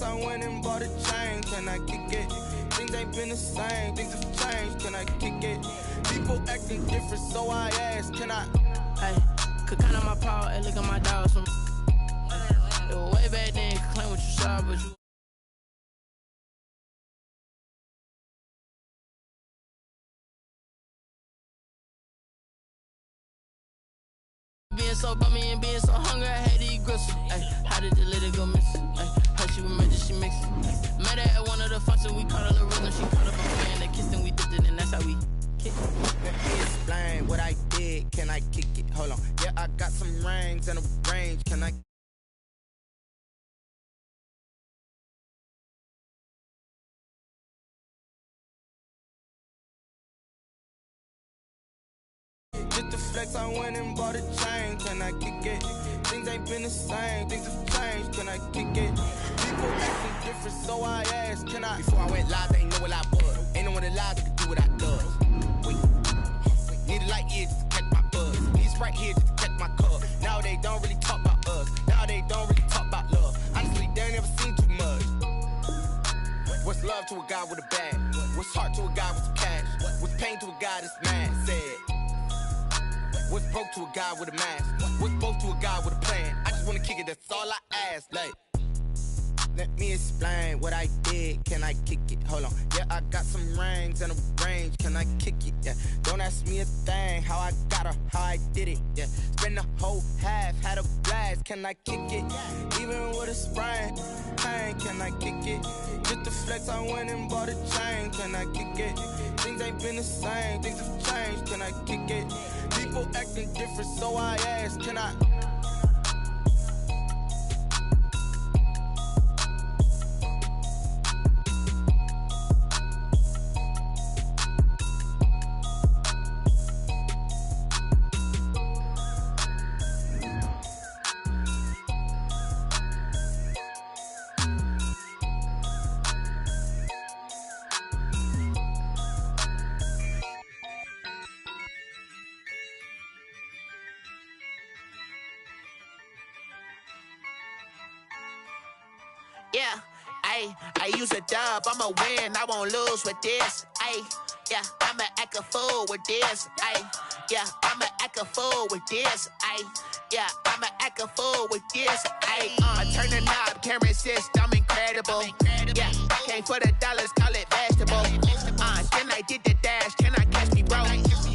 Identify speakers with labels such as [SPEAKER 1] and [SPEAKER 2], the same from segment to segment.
[SPEAKER 1] I went and bought a chain, can I kick it? Things ain't been the same, things have changed, can I kick it? People acting different, so I asked, can I?
[SPEAKER 2] Hey, could count on my power, hey, look at my dogs from. It was way back then, could claim what you saw, but you. Being so bummy and being so hungry, I had to eat gristle. Ay, how did the little go missing? Ay, how she was made that she mixed it. Met her at one of the functions, we caught a little rhythm. She caught up a man that kissed and we dipped it, and that's how we kick it.
[SPEAKER 1] Let me explain what I did, can I kick it? Hold on, yeah, I got some rings and a range, can I? Just to flex, I went and bought a chain, can I kick it? Things ain't been the same, things have changed, can I kick it? People acting different, so I asked, can I? Before I went live, they ain't know what I was. Ain't no one alive that could do what I does. Wait, need a light here just to catch my buzz. Need Sprite here just to catch my cup. Now they don't really talk about us. Now they don't really talk about love. Honestly, they ain't never seen too much. What's love to a guy with a bag? What's heart to a guy with some cash? What's pain to a guy that's mad? Said. What's broke to a guy with a mask? What's broke to a guy with a plan? I just wanna kick it, that's all I ask. Like, let me explain what I did, can I kick it? Hold on, yeah, I got some rings and a range, can I kick it? Yeah, don't ask me a thing, how I got her, how I did it. Yeah, spend the whole half, had a blast, can I kick it? Even with a sprain, pain, can I kick it? Just to flex, I went and bought a chain, can I kick it? Things ain't been the same, things have changed, can I kick it? People acting different, so I asked, can I?
[SPEAKER 3] Yeah, I use a dub, I'ma win, I won't lose with this. Yeah, I'ma act a fool with this. Yeah, I'ma act a fool with this. Yeah, I'ma act a fool with this. I turn the knob, can't resist, I'm incredible. Yeah, came for the dollars, call it vegetable. Then I did the dash, can I catch me, bro?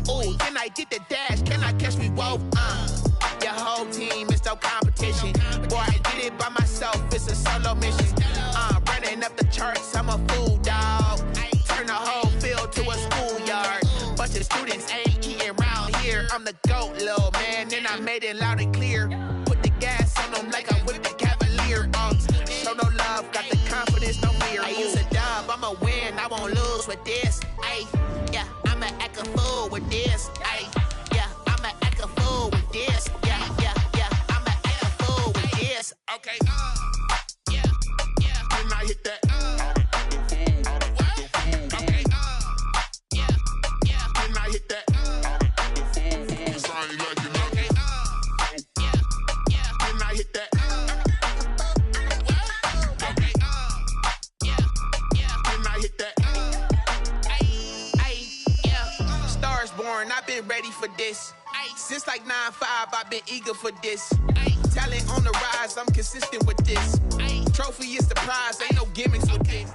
[SPEAKER 3] Ooh, then I did the dash, can I catch me, whoa? Your whole team is no competition. Boy, I did it by myself, it's a solo mission. Running up the charts, I'm a fool, dog. Turn the whole field to a schoolyard. Bunch of students ain't eating round here. I'm the GOAT, little man, and I made it loud and clear. Put the gas on them like I'm with the Cavalier. Show no love, got the confidence, no fear. I use a dub, I'ma win, I won't lose with this. Yeah, I'ma act a fool with this. Yeah, I'ma act a fool with this. Yeah, I'ma act a fool with this. Okay, yeah, when I hit that. Okay, yeah, when I hit that. Sound like you know. Okay, yeah, when I hit that. Okay, yeah, when I hit that. Yeah, stars born, I've been ready for this. Since like 9-5, I've been eager for this. Talent on the rise, I'm consistent with this. Trophy is the prize, ain't no gimmicks with this.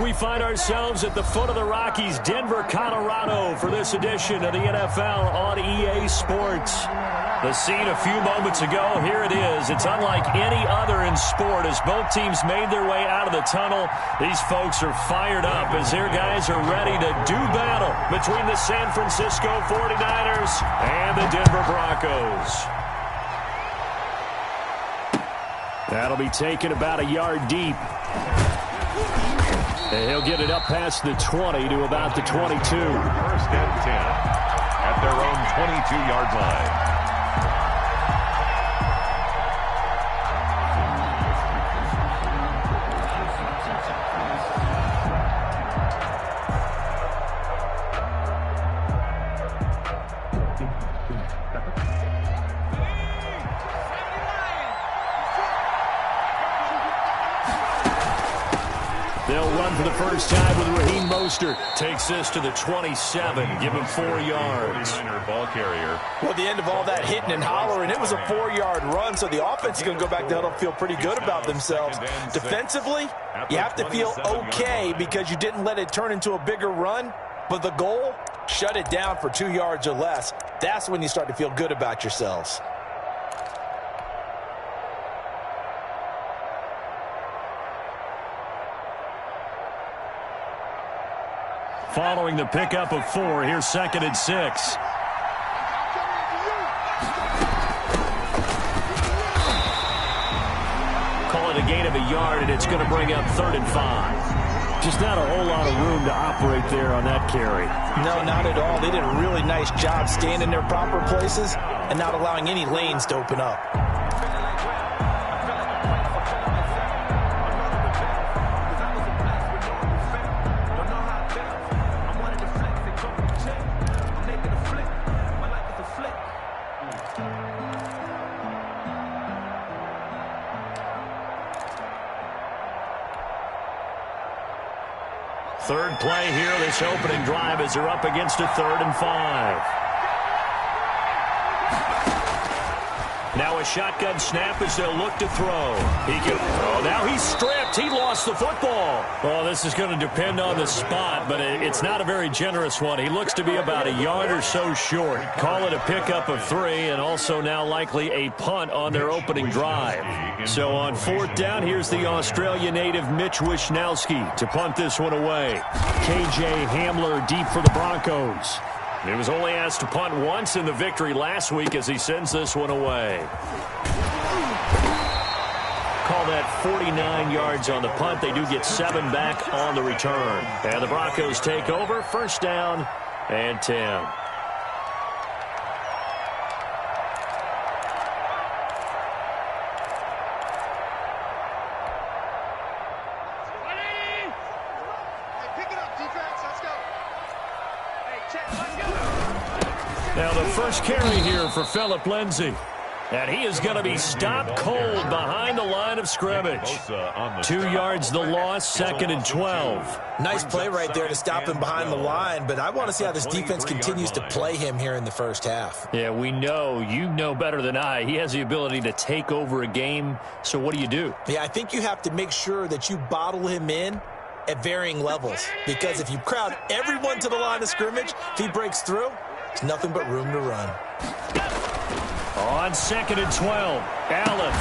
[SPEAKER 4] We find ourselves at the foot of the Rockies, Denver, Colorado, for this edition of the NFL on EA Sports. The scene a few moments ago, here it is. It's unlike any other in sport as both teams made their way out of the tunnel. These folks are fired up as their guys are ready to do battle between the San Francisco 49ers and the Denver Broncos. That'll be taken about a yard deep. And he'll get it up past the 20 to about the 22.
[SPEAKER 5] First and 10 at their own 22-yard line.
[SPEAKER 4] They'll run for the first time with Raheem Mostert. Takes this to the 27. Give him 4 yards.
[SPEAKER 5] 49er ball carrier.
[SPEAKER 6] Well, at the end of all that hitting and hollering, it was a 4-yard run, so the offense is going to go back to huddle, feel pretty good about themselves. Defensively, you have to feel okay because you didn't let it turn into a bigger run, but the goal, shut it down for 2 yards or less. That's when you start to feel good about yourselves.
[SPEAKER 4] Following the pickup of 4, here's 2nd and 6. Call it a gain of a yard, and it's going to bring up 3rd and 5. Just not a whole lot of room to operate there on that carry.
[SPEAKER 6] No, not at all. They did a really nice job staying in their proper places and not allowing any lanes to open up.
[SPEAKER 4] Third play here, this opening drive as they're up against a 3rd and 5. Now a shotgun snap as they'll look to throw. Now he's stripped. He lost the football. Oh, this is going to depend on the spot, but it's not a very generous one. He looks to be about a yard or so short. Call it a pickup of 3, and also now likely a punt on their opening drive. So on 4th down, here's the Australia native Mitch Wishnowsky to punt this one away. KJ Hamler deep for the Broncos. He was only asked to punt once in the victory last week as he sends this one away. Call that 49 yards on the punt. They do get 7 back on the return. And the Broncos take over. 1st down and 10. Now the first carry here for Phillip Lindsay. And he is going to be stopped cold behind the line of scrimmage. 2 yards the loss, 2nd and 12.
[SPEAKER 6] Nice play right there to stop him behind the line, but I want to see how this defense continues to play him here in the first half.
[SPEAKER 4] Yeah, we know. You know better than I. He has the ability to take over a game, so what do?
[SPEAKER 6] Yeah, I think you have to make sure that you bottle him in at varying levels, because if you crowd everyone to the line of scrimmage, if he breaks through, there's nothing but room to run.
[SPEAKER 4] On 2nd and 12, Allen.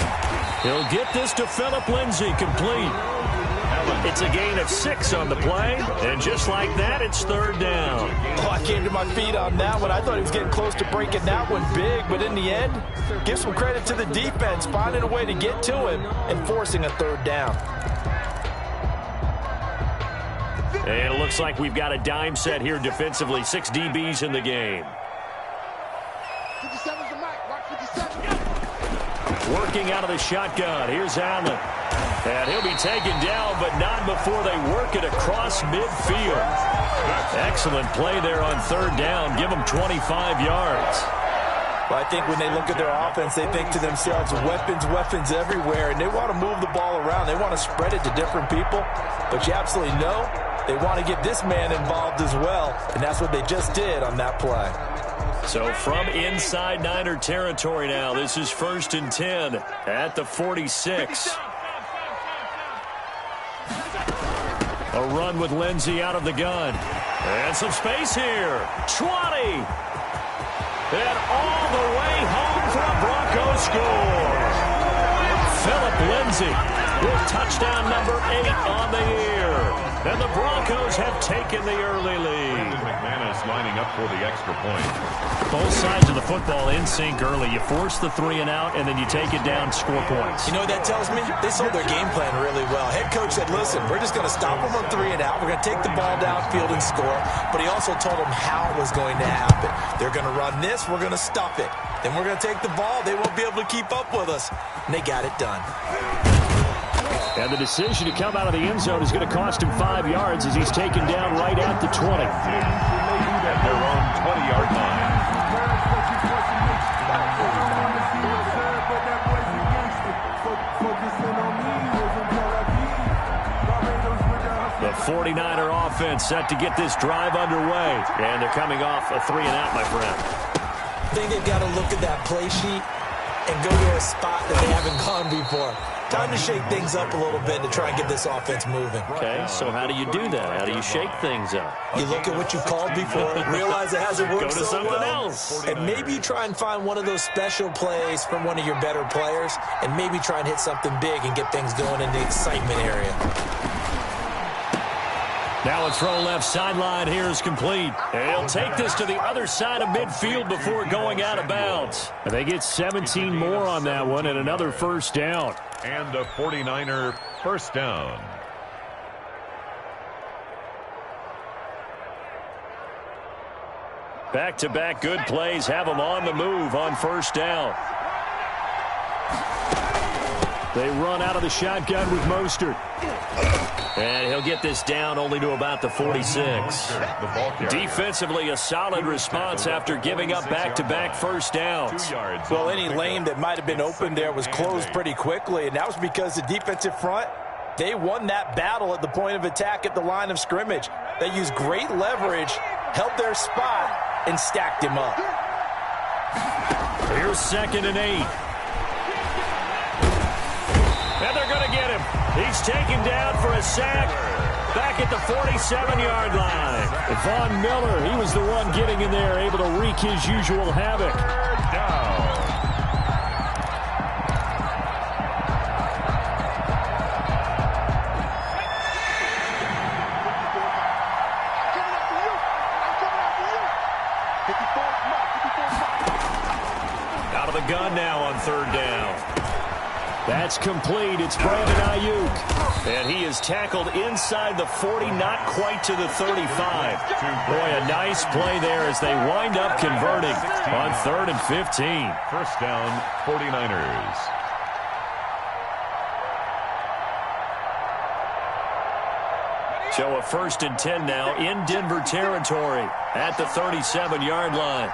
[SPEAKER 4] He'll get this to Phillip Lindsay, complete. It's a gain of 6 on the play, and just like that, it's 3rd down.
[SPEAKER 6] Oh, I came to my feet on that one. I thought he was getting close to breaking that one big, but in the end, give some credit to the defense, finding a way to get to him and forcing a 3rd down.
[SPEAKER 4] And it looks like we've got a dime set here defensively. 6 DBs in the game.
[SPEAKER 7] 57's the mic. Rock 57.
[SPEAKER 4] Working out of the shotgun. Here's Allen. And he'll be taken down, but not before they work it across midfield. Excellent play there on 3rd down. Give them 25 yards.
[SPEAKER 6] Well, I think when they look at their offense, they think to themselves, weapons everywhere, and they want to move the ball around. They want to spread it to different people, but you absolutely know they want to get this man involved as well, and that's what they just did on that play.
[SPEAKER 4] So from inside Niner territory now, this is 1st and 10 at the 46. A run with Lindsay out of the gun. And some space here. 20. And all the way home for a Broncos score. Phillip Lindsay with touchdown number 8 on the year. And the Broncos have taken the early lead.
[SPEAKER 5] McManus lining up for the extra point.
[SPEAKER 4] Both sides of the football in sync early. You force the 3 and out, and then you take it down, score points.
[SPEAKER 6] You know what that tells me? They sold their game plan really well. Head coach said, listen, we're just going to stop them on 3 and out. We're going to take the ball downfield and score. But he also told them how it was going to happen. They're going to run this. We're going to stop it. Then we're going to take the ball. They won't be able to keep up with us. And they got it done.
[SPEAKER 4] And the decision to come out of the end zone is going to cost him 5 yards as he's taken down right at the 20.
[SPEAKER 5] At their own 20-yard line.
[SPEAKER 4] The 49er offense set to get this drive underway. And they're coming off a 3-and-out, my friend.
[SPEAKER 6] I think they've got to look at that play sheet and go to a spot that they haven't gone before. Time to shake things up a little bit to try and get this offense moving.
[SPEAKER 4] Okay, so how do you do that? How do you shake things up?
[SPEAKER 6] You look at what you called before, realize it hasn't worked
[SPEAKER 4] Go to
[SPEAKER 6] so
[SPEAKER 4] something
[SPEAKER 6] well,
[SPEAKER 4] else.
[SPEAKER 6] and maybe you try and find one of those special plays from one of your better players, and maybe try and hit something big and get things going in the excitement area.
[SPEAKER 4] Now a throw left sideline here is complete. And he'll take this to the other side of midfield before going out of bounds. And they get 17 more on that one and another first down.
[SPEAKER 5] And a 49er first down.
[SPEAKER 4] Back-to-back good plays have them on the move on first down. They run out of the shotgun with Mostert. And he'll get this down only to about the 46. Defensively, a solid response after giving up back-to-back first downs.
[SPEAKER 6] Well, any lane that might have been open there was closed pretty quickly, and that was because the defensive front, they won that battle at the point of attack at the line of scrimmage. They used great leverage, held their spot, and stacked him up.
[SPEAKER 4] Here's 2nd and 8. And they're going to get him. He's taken down for a sack back at the 47-yard line. Von Miller, he was the one getting in there, able to wreak his usual havoc. Out of the gun now on 3rd down. That's complete. It's Brandon Ayuk. And he is tackled inside the 40, not quite to the 35. Boy, a nice play there as they wind up converting on 3rd and 15.
[SPEAKER 5] First down, 49ers.
[SPEAKER 4] So a 1st and 10 now in Denver territory at the 37-yard line.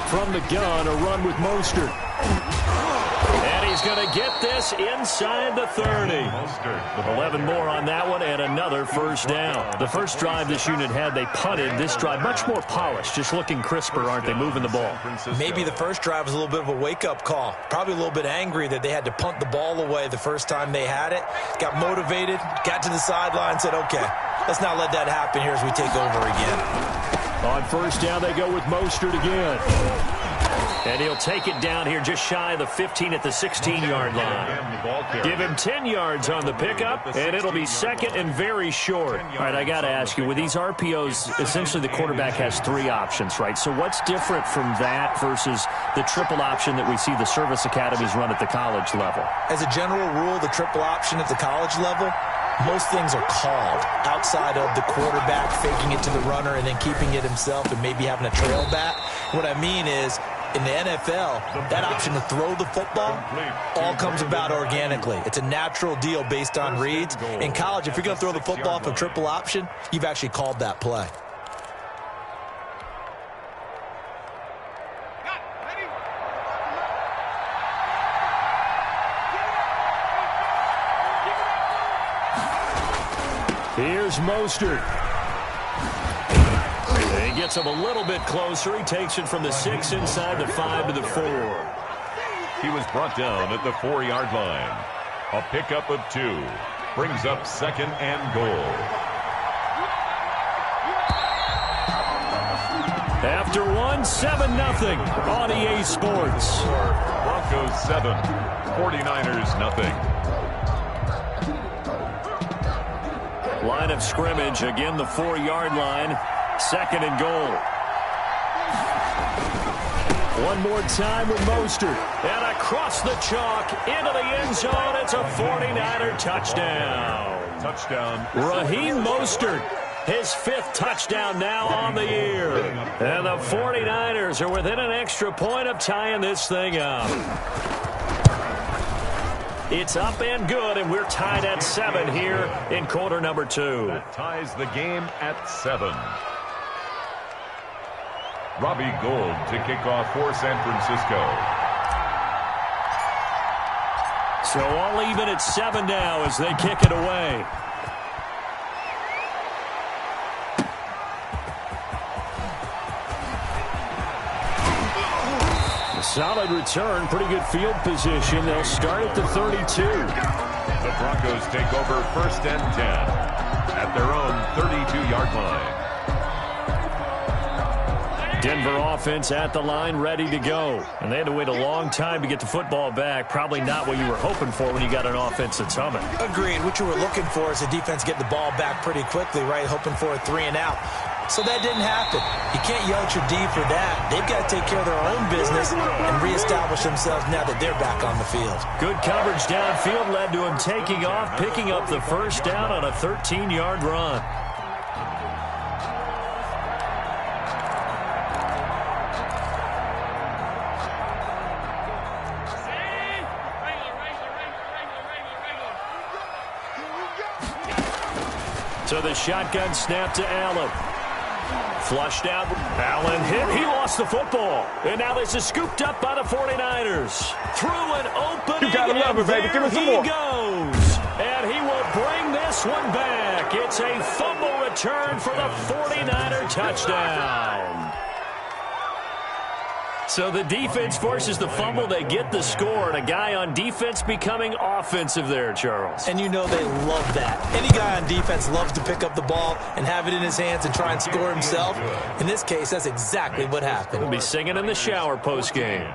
[SPEAKER 4] From the gun, a run with Mostert. He's going to get this inside the 30. 11 more on that one and another first down. The first drive this unit had, they punted. This drive, much more polished, just looking crisper, aren't they, moving the ball?
[SPEAKER 6] Maybe the first drive was a little bit of a wake-up call. Probably a little bit angry that they had to punt the ball away the first time they had it. Got motivated, got to the sideline, said, okay, let's not let that happen here as we take over again.
[SPEAKER 4] On first down, they go with Mostert again. And he'll take it down here just shy of the 15 at the 16-yard line. Give him 10 yards on the pickup, and it'll be 2nd and very short. All right, I got to ask you, with these RPOs, essentially the quarterback has 3 options, right? So what's different from that versus the triple option that we see the service academies run at the college level?
[SPEAKER 6] As a general rule, the triple option at the college level, most things are called outside of the quarterback faking it to the runner and then keeping it himself and maybe having a trail back. What I mean is, in the NFL, that option to throw the football all comes about organically. It's a natural deal based on reads. In college, if you're going to throw the football for triple option, you've actually called that play.
[SPEAKER 4] Here's Mostert. He gets him a little bit closer. He takes it from the 6 inside the 5 to the 4.
[SPEAKER 5] He was brought down at the 4-yard line. A pickup of 2. Brings up 2nd and goal.
[SPEAKER 4] After 1, 7-0 on EA Sports.
[SPEAKER 5] Broncos 7, 49ers 0.
[SPEAKER 4] Line of scrimmage, again the 4-yard line. 2nd and goal. One more time with Mostert. And across the chalk into the end zone. It's a 49er touchdown. Raheem Mostert, his 5th touchdown now on the year. And the 49ers are within an extra point of tying this thing up. It's up and good, and we're tied at 7 here in quarter number 2.
[SPEAKER 5] That ties the game at 7. Robbie Gould to kick off for San Francisco.
[SPEAKER 4] So all even at 7 now as they kick it away. Solid return, pretty good field position. They'll start at the 32.
[SPEAKER 5] The Broncos take over 1st and 10 at their own 32-yard line.
[SPEAKER 4] Denver offense at the line, ready to go. And they had to wait a long time to get the football back. Probably not what you were hoping for when you got an offense that's humming.
[SPEAKER 6] Agreed. What you were looking for is the defense getting the ball back pretty quickly, right? Hoping for a 3 and out. So that didn't happen. You can't yell at your D for that. They've got to take care of their own business and reestablish themselves now that they're back on the field.
[SPEAKER 4] Good coverage downfield led to him taking off, picking up the first down on a 13-yard run. So the shotgun snap to Allen. Flushed out. Allen hit. He lost the football. And now this is scooped up by the 49ers. Through an opening.
[SPEAKER 7] You gotta love it, baby. Give me some more.
[SPEAKER 4] He goes. And he will bring this one back. It's a fumble return for the 49er touchdown. So the defense forces the fumble. They get the score. And a guy on defense becoming offensive there, Charles.
[SPEAKER 6] And you know they love that. Any guy on defense loves to pick up the ball and have it in his hands and try and score himself. In this case, that's exactly what happened.
[SPEAKER 4] He'll be singing in the shower postgame.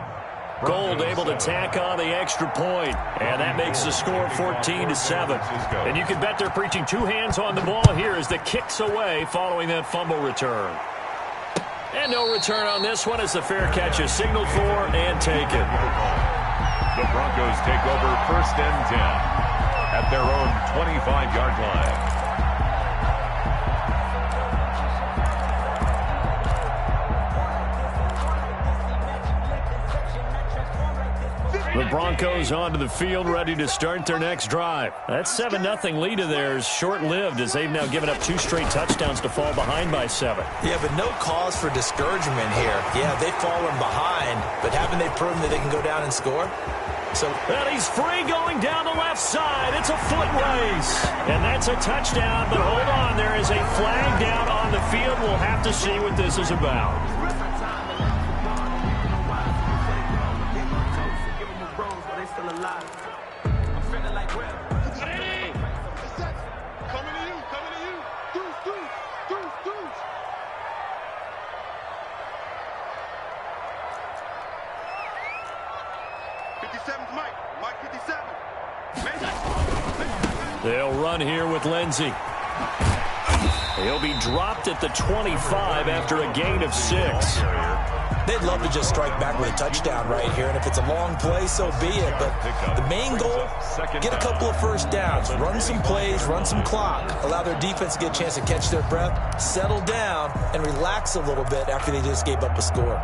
[SPEAKER 4] Gold able to tack on the extra point. And that makes the score 14-7. And you can bet they're preaching two hands on the ball here as the kick's away following that fumble return. And no return on this one as the fair catch is signaled for and taken.
[SPEAKER 5] The Broncos take over 1st and 10 at their own 25-yard line.
[SPEAKER 4] The Broncos onto the field, ready to start their next drive. That 7-0 lead of theirs short-lived as they've now given up 2 straight touchdowns to fall behind by 7.
[SPEAKER 6] Yeah, but no cause for discouragement here. Yeah, they've fallen behind, but haven't they proven that they can go down and score?
[SPEAKER 4] And he's free going down the left side. It's a foot race. And that's a touchdown, but hold on. There is a flag down on the field. We'll have to see what this is about. They'll run here with Lindsey. He'll be dropped at the 25 after a gain of 6.
[SPEAKER 6] They'd love to just strike back with a touchdown right here, and if it's a long play, so be it. But the main goal, get a couple of first downs, run some plays, run some clock, allow their defense to get a chance to catch their breath, settle down, and relax a little bit after they just gave up a score.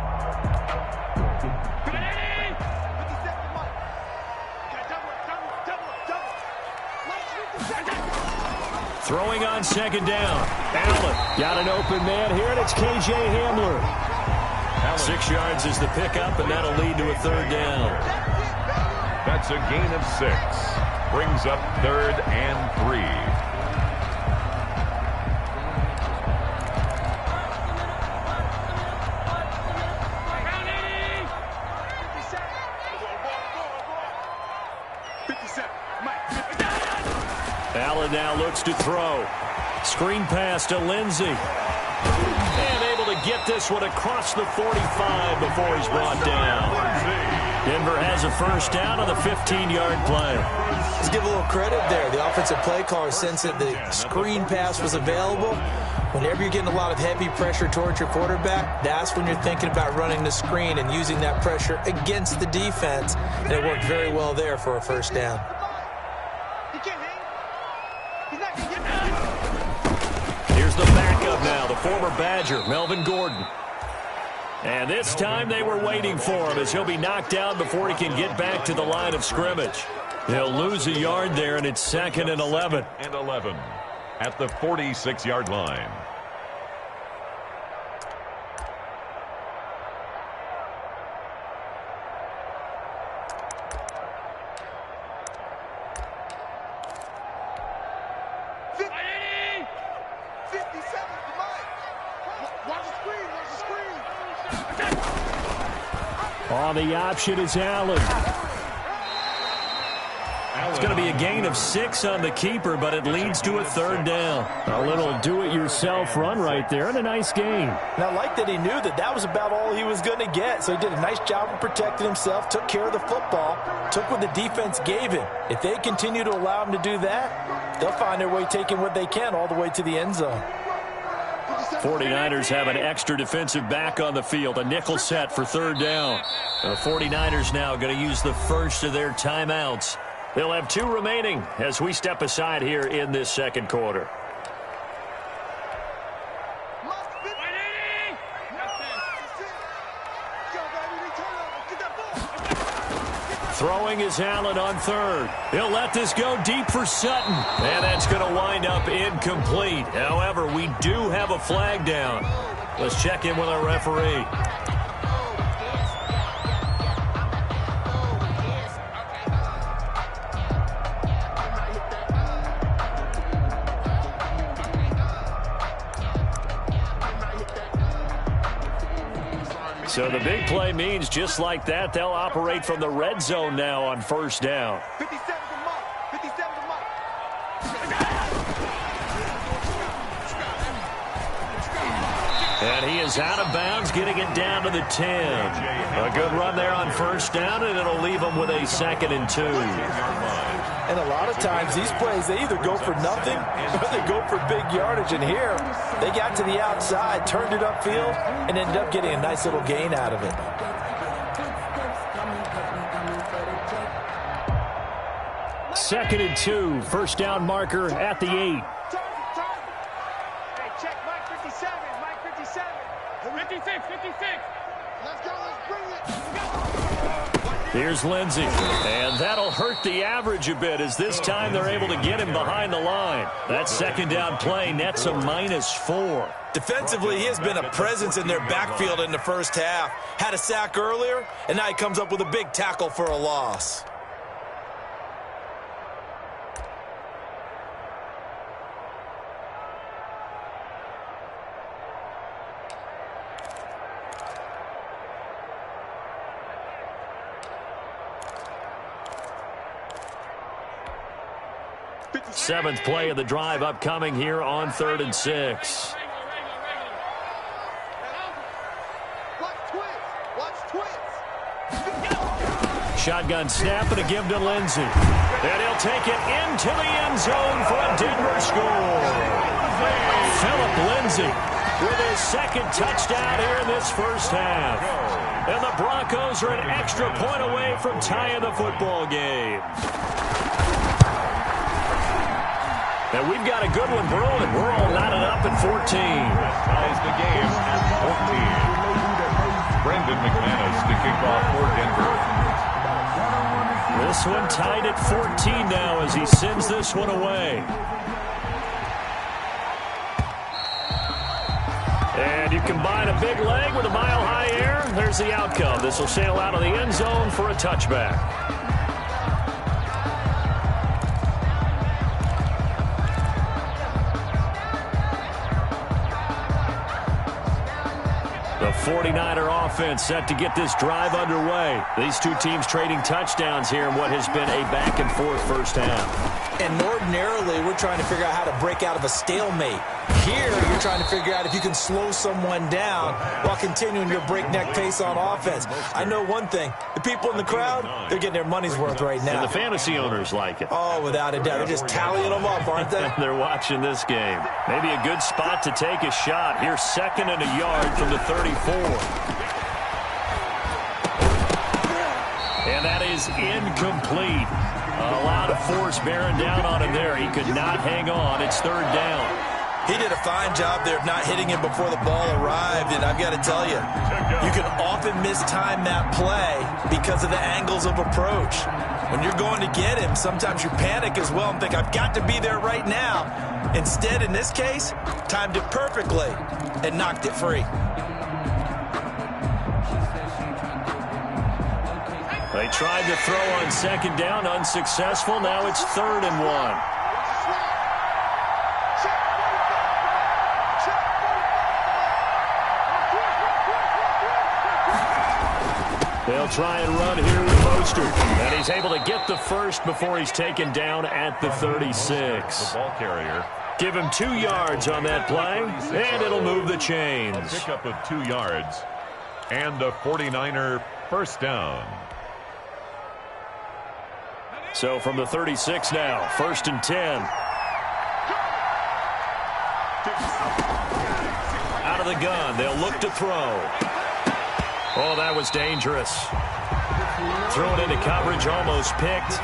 [SPEAKER 4] Throwing on second down. Allen got an open man here, and it's K.J. Hamler. 6 yards is the pickup, and that'll lead to a 3rd down.
[SPEAKER 5] That's a gain of 6. Brings up 3rd and 3.
[SPEAKER 4] Allen now looks to throw. Screen pass to Lindsey. And able to get this one across the 45 before he's brought down. Denver has a first down on the 15-yard play.
[SPEAKER 6] Let's give a little credit there. The offensive play caller sensed that the screen pass was available. Whenever you're getting a lot of heavy pressure towards your quarterback, that's when you're thinking about running the screen and using that pressure against the defense. And it worked very well there for a first down.
[SPEAKER 4] Here's the backup now, the former Badger, Melvin Gordon. And this time they were waiting for him as he'll be knocked down before he can get back to the line of scrimmage. He'll lose a yard there, and it's 2nd and 11.
[SPEAKER 5] And 11 at the 46-yard line.
[SPEAKER 4] Now the option is Allen. It's going to be a gain of 6 on the keeper, but it leads to a third down. A little do-it-yourself run right there, and a nice gain.
[SPEAKER 6] And I like that he knew that that was about all he was going to get, so he did a nice job of protecting himself, took care of the football, took what the defense gave him. If they continue to allow him to do that, they'll find their way taking what they can all the way to the end zone.
[SPEAKER 4] 49ers have an extra defensive back on the field, a nickel set for third down. The 49ers now going to use the first of their timeouts. They'll have 2 remaining as we step aside here in this second quarter. Throwing is Allen on third. He'll let this go deep for Sutton. And that's going to wind up incomplete. However, we do have a flag down. Let's check in with our referee. So the big play means just like that, they'll operate from the red zone now on first down.
[SPEAKER 1] 57 to mark. 57 to mark.
[SPEAKER 4] And he is out of bounds, getting it down to the 10. A good run there on first down, and it'll leave them with a 2nd and 2.
[SPEAKER 6] And a lot of times these plays, they either go for nothing or they go for big yardage. And here, they got to the outside, turned it upfield, and ended up getting a nice little gain out of it.
[SPEAKER 4] Second and 2, first down marker at the 8.
[SPEAKER 1] Hey, check Mike 57. Mike 57. 56, 56. Let's go, let's bring it.
[SPEAKER 4] Here's Lindsey, and that'll hurt the average a bit as this time they're able to get him behind the line. That second down play nets a -4.
[SPEAKER 6] Defensively, he has been a presence in their backfield in the first half. Had a sack earlier, and now he comes up with a big tackle for a loss.
[SPEAKER 4] Seventh play of the drive upcoming here on 3rd and 6. Shotgun snap and a give to Lindsey. And he'll take it into the end zone for a Denver score. Philip Lindsey with his 2nd touchdown here in this first half. And the Broncos are an extra point away from tying the football game. And we've got a good one brewing. We're all knotted up at 14.
[SPEAKER 5] Ties the game at 14. Brendan McManus to kick off for Denver.
[SPEAKER 4] This one tied at 14 now as he sends this one away. And you combine a big leg with a mile-high air. There's the outcome. This will sail out of the end zone for a touchback. The 49er offense set to get this drive underway. These two teams trading touchdowns here in what has been a back-and-forth first half.
[SPEAKER 6] And ordinarily, we're trying to figure out how to break out of a stalemate. Here, you're trying to figure out if you can slow someone down while continuing your breakneck pace on offense. I know one thing. The people in the crowd, they're getting their money's worth right now.
[SPEAKER 4] And the fantasy owners like it.
[SPEAKER 6] Oh, without a doubt. They're just tallying them up, aren't they?
[SPEAKER 4] They're watching this game. Maybe a good spot to take a shot. Here's 2nd and a yard from the 34. And that is incomplete. A lot of force bearing down on him there. He could not hang on. It's 3rd down.
[SPEAKER 6] He did a fine job there of not hitting him before the ball arrived, and I've got to tell you, you can often mistime that play because of the angles of approach. When you're going to get him, sometimes you panic as well and think, I've got to be there right now. Instead, in this case, timed it perfectly and knocked it free.
[SPEAKER 4] They tried to throw on 2nd down, unsuccessful. Now it's 3rd and 1. They'll try and run here with Mostert. And he's able to get the first before he's taken down at the 36.
[SPEAKER 5] The ball carrier.
[SPEAKER 4] Give him 2 yards on that play, and it'll move the chains.
[SPEAKER 5] A pickup of 2 yards and a 49er first down.
[SPEAKER 4] So from the 36 now, 1st and 10. Out of the gun, they'll look to throw. Oh, that was dangerous. Thrown into coverage, almost picked,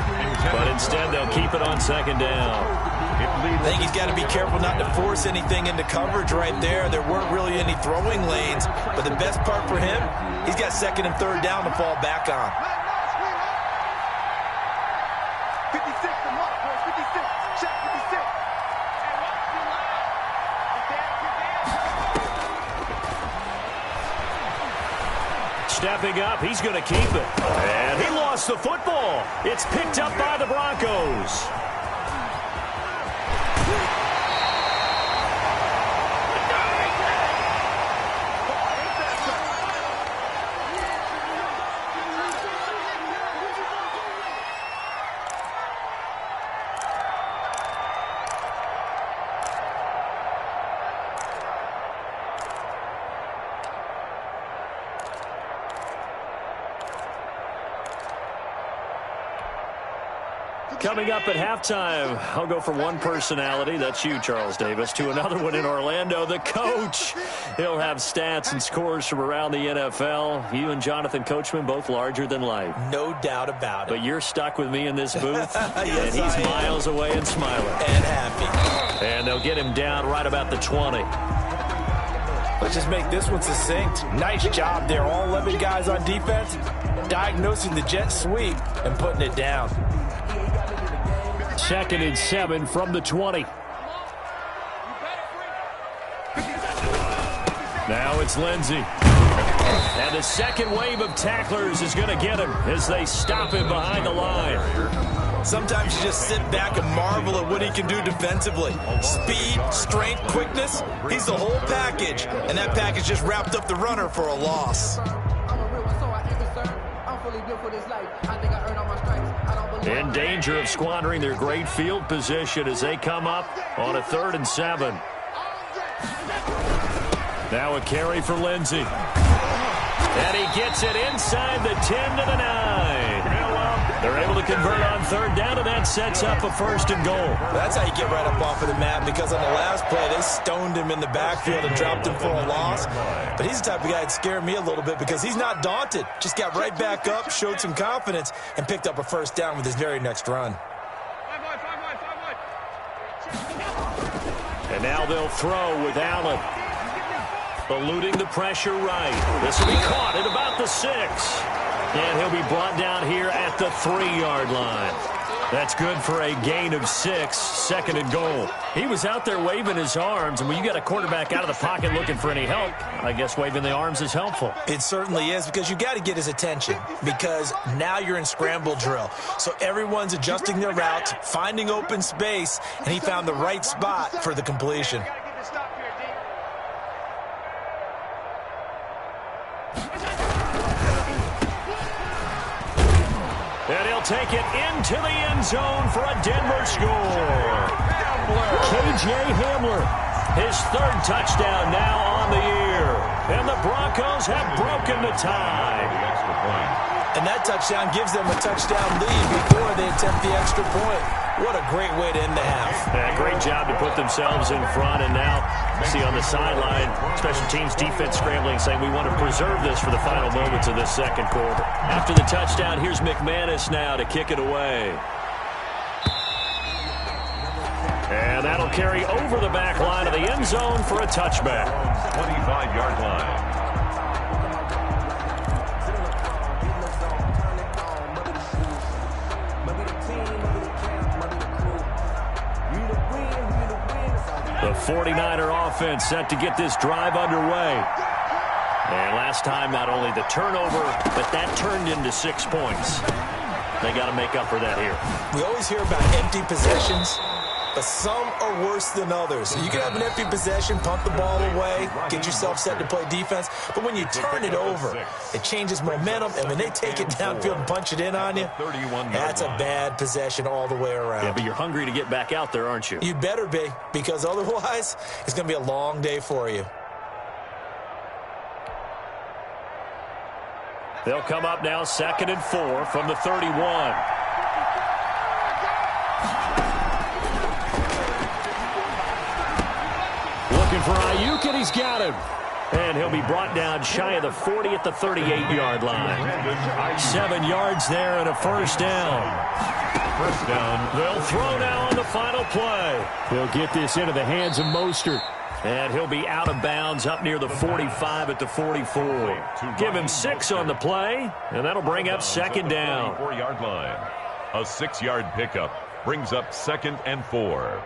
[SPEAKER 4] but instead they'll keep it on 2nd down.
[SPEAKER 6] I think he's got to be careful not to force anything into coverage right there. There weren't really any throwing lanes, but the best part for him, he's got 2nd and 3rd down to fall back on.
[SPEAKER 8] 56 to mark, boys. 56. Check 56.
[SPEAKER 4] Stepping up, he's going to keep it. And he lost the football. It's picked up by the Broncos. Coming up at halftime, I'll go from one personality, that's you, Charles Davis, to another one in Orlando, the coach. He'll have stats and scores from around the NFL. You and Jonathan Coachman, both larger than life.
[SPEAKER 6] No doubt about it.
[SPEAKER 4] But you're stuck with me in this booth,
[SPEAKER 6] yes,
[SPEAKER 4] and he's miles away and smiling.
[SPEAKER 6] And happy.
[SPEAKER 4] And they'll get him down right about the 20.
[SPEAKER 6] Let's just make this one succinct. Nice job there. All 11 guys on defense, diagnosing the jet sweep and putting it down.
[SPEAKER 4] 2nd and 7 from the 20. Now it's Lindsey. And the second wave of tacklers is going to get him as they stop him behind the line.
[SPEAKER 6] Sometimes you just sit back and marvel at what he can do defensively. Speed, strength, quickness, he's the whole package. And that package just wrapped up the runner for a loss.
[SPEAKER 4] In danger of squandering their great field position as they come up on a 3rd and 7. Now a carry for Lindsey. And he gets it inside the 10 to the 9. They're able to convert on 3rd down, and that sets up a 1st and goal.
[SPEAKER 6] That's how you get right up off of the map, because on the last play, they stoned him in the backfield and dropped him for a loss. But he's the type of guy that scared me a little bit because he's not daunted. Just got right back up, showed some confidence, and picked up a 1st down with his very next run.
[SPEAKER 4] And now they'll throw with Allen. Eluding the pressure right. This will be caught at about the 6. And he'll be brought down here at the 3-yard line. That's good for a gain of 6, 2nd and goal. He was out there waving his arms, and when you got a quarterback out of the pocket looking for any help, I guess waving the arms is helpful.
[SPEAKER 6] It certainly is, because you got to get his attention, because now you're in scramble drill. So everyone's adjusting their routes, finding open space, and he found the right spot for the completion.
[SPEAKER 4] And he'll take it into the end zone for a Denver score. K.J. Hamler, his 3rd touchdown now on the year. And the Broncos have broken the tie.
[SPEAKER 6] And that touchdown gives them a touchdown lead before they attempt the extra point. What a great way to end the half.
[SPEAKER 4] Yeah, great job to put themselves in front, and now see on the sideline, special teams defense scrambling, saying we want to preserve this for the final moments of this 2nd quarter. After the touchdown, here's McManus now to kick it away. And that'll carry over the back line of the end zone for a touchback.
[SPEAKER 5] 25-yard line.
[SPEAKER 4] The 49er offense set to get this drive underway. And last time, not only the turnover, but that turned into 6 points. They got to make up for that here.
[SPEAKER 6] We always hear about empty possessions. but some are worse than others. So you can have an empty possession, pump the ball away, get yourself set to play defense, but when you turn it over, it changes momentum, and when they take it downfield and punch it in on you, that's a bad possession all the way around.
[SPEAKER 4] Yeah, but you're hungry to get back out there, aren't you?
[SPEAKER 6] You better be, because otherwise, it's going to be a long day for you.
[SPEAKER 4] They'll come up now 2nd and 4 from the 31. Looking for Ayuk, and he's got him. And he'll be brought down shy of the 40 at the 38-yard line. 7 yards there and a first down.
[SPEAKER 5] First down.
[SPEAKER 4] They'll throw now on the final play. He'll get this into the hands of Mostert. And he'll be out of bounds up near the 45 at the 44. Give him 6 on the play, and that'll bring up 2nd down.
[SPEAKER 5] 4-yard line. A 6-yard pickup brings up 2nd and 4.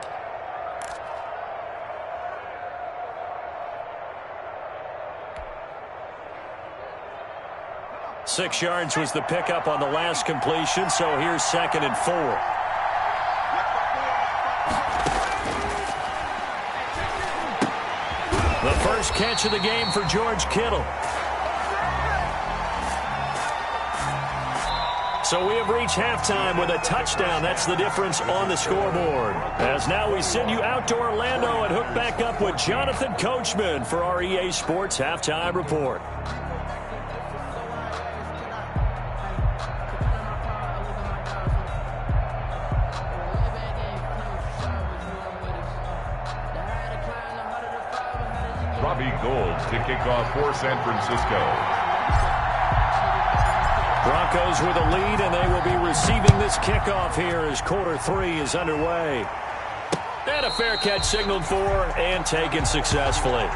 [SPEAKER 4] Six yards was the pickup on the last completion, so here's 2nd and 4. The first catch of the game for George Kittle. So we have reached halftime with a touchdown. That's the difference on the scoreboard. As now we send you out to Orlando and hook back up with Jonathan Coachman for our EA Sports Halftime Report.
[SPEAKER 5] Gold to kick off for San Francisco.
[SPEAKER 4] Broncos with a lead, and they will be receiving this kickoff here as quarter 3 is underway. And a fair catch signaled for and taken successfully.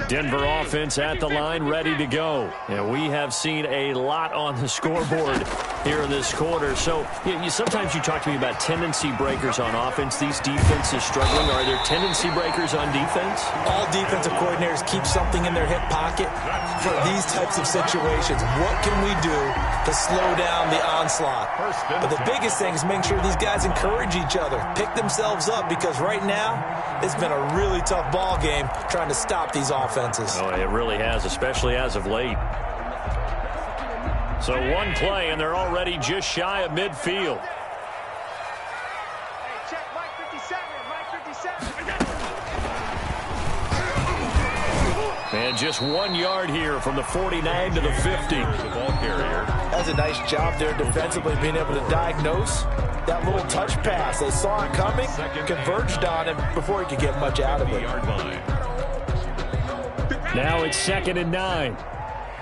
[SPEAKER 4] Denver offense at the line, ready to go. And we have seen a lot on the scoreboard here in this quarter. So sometimes you talk to me about tendency breakers on offense. These defenses struggling. Are there tendency breakers on defense?
[SPEAKER 6] All defensive coordinators keep something in their hip pocket for these types of situations. What can we do to slow down the onslaught? But the biggest thing is making sure these guys encourage each other, pick themselves up, because right now it's been a really tough ball game trying to stop these offenses.
[SPEAKER 4] Oh, it really has, especially as of late. So one play, and they're already just shy of midfield. And just 1 yard here from the 49 to the 50.
[SPEAKER 5] The ball carrier.
[SPEAKER 6] That's a nice job there defensively, being able to diagnose that little touch pass. They saw it coming, converged on him before he could get much out of it.
[SPEAKER 4] Now it's 2nd and 9.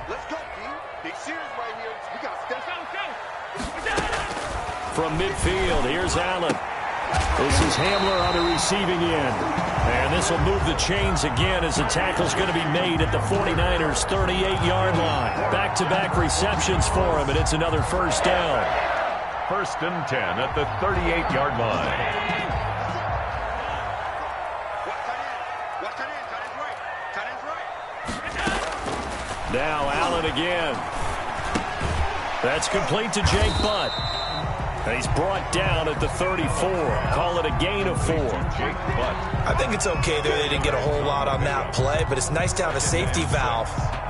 [SPEAKER 8] Let's go, King. Big series right here. We got to step out.
[SPEAKER 4] From midfield, here's Allen. This is Hamler on the receiving end. And this will move the chains again as the tackle's going to be made at the 49ers' 38-yard line. Back-to-back receptions for him, and it's another first down.
[SPEAKER 5] 1st and 10 at the 38-yard line.
[SPEAKER 4] Now Allen again. That's complete to Jake Butt. And he's brought down at the 34. Call it a gain of 4.
[SPEAKER 5] Jake Butt.
[SPEAKER 6] I think it's okay there. They didn't get a whole lot on that play, but it's nice to have a safety valve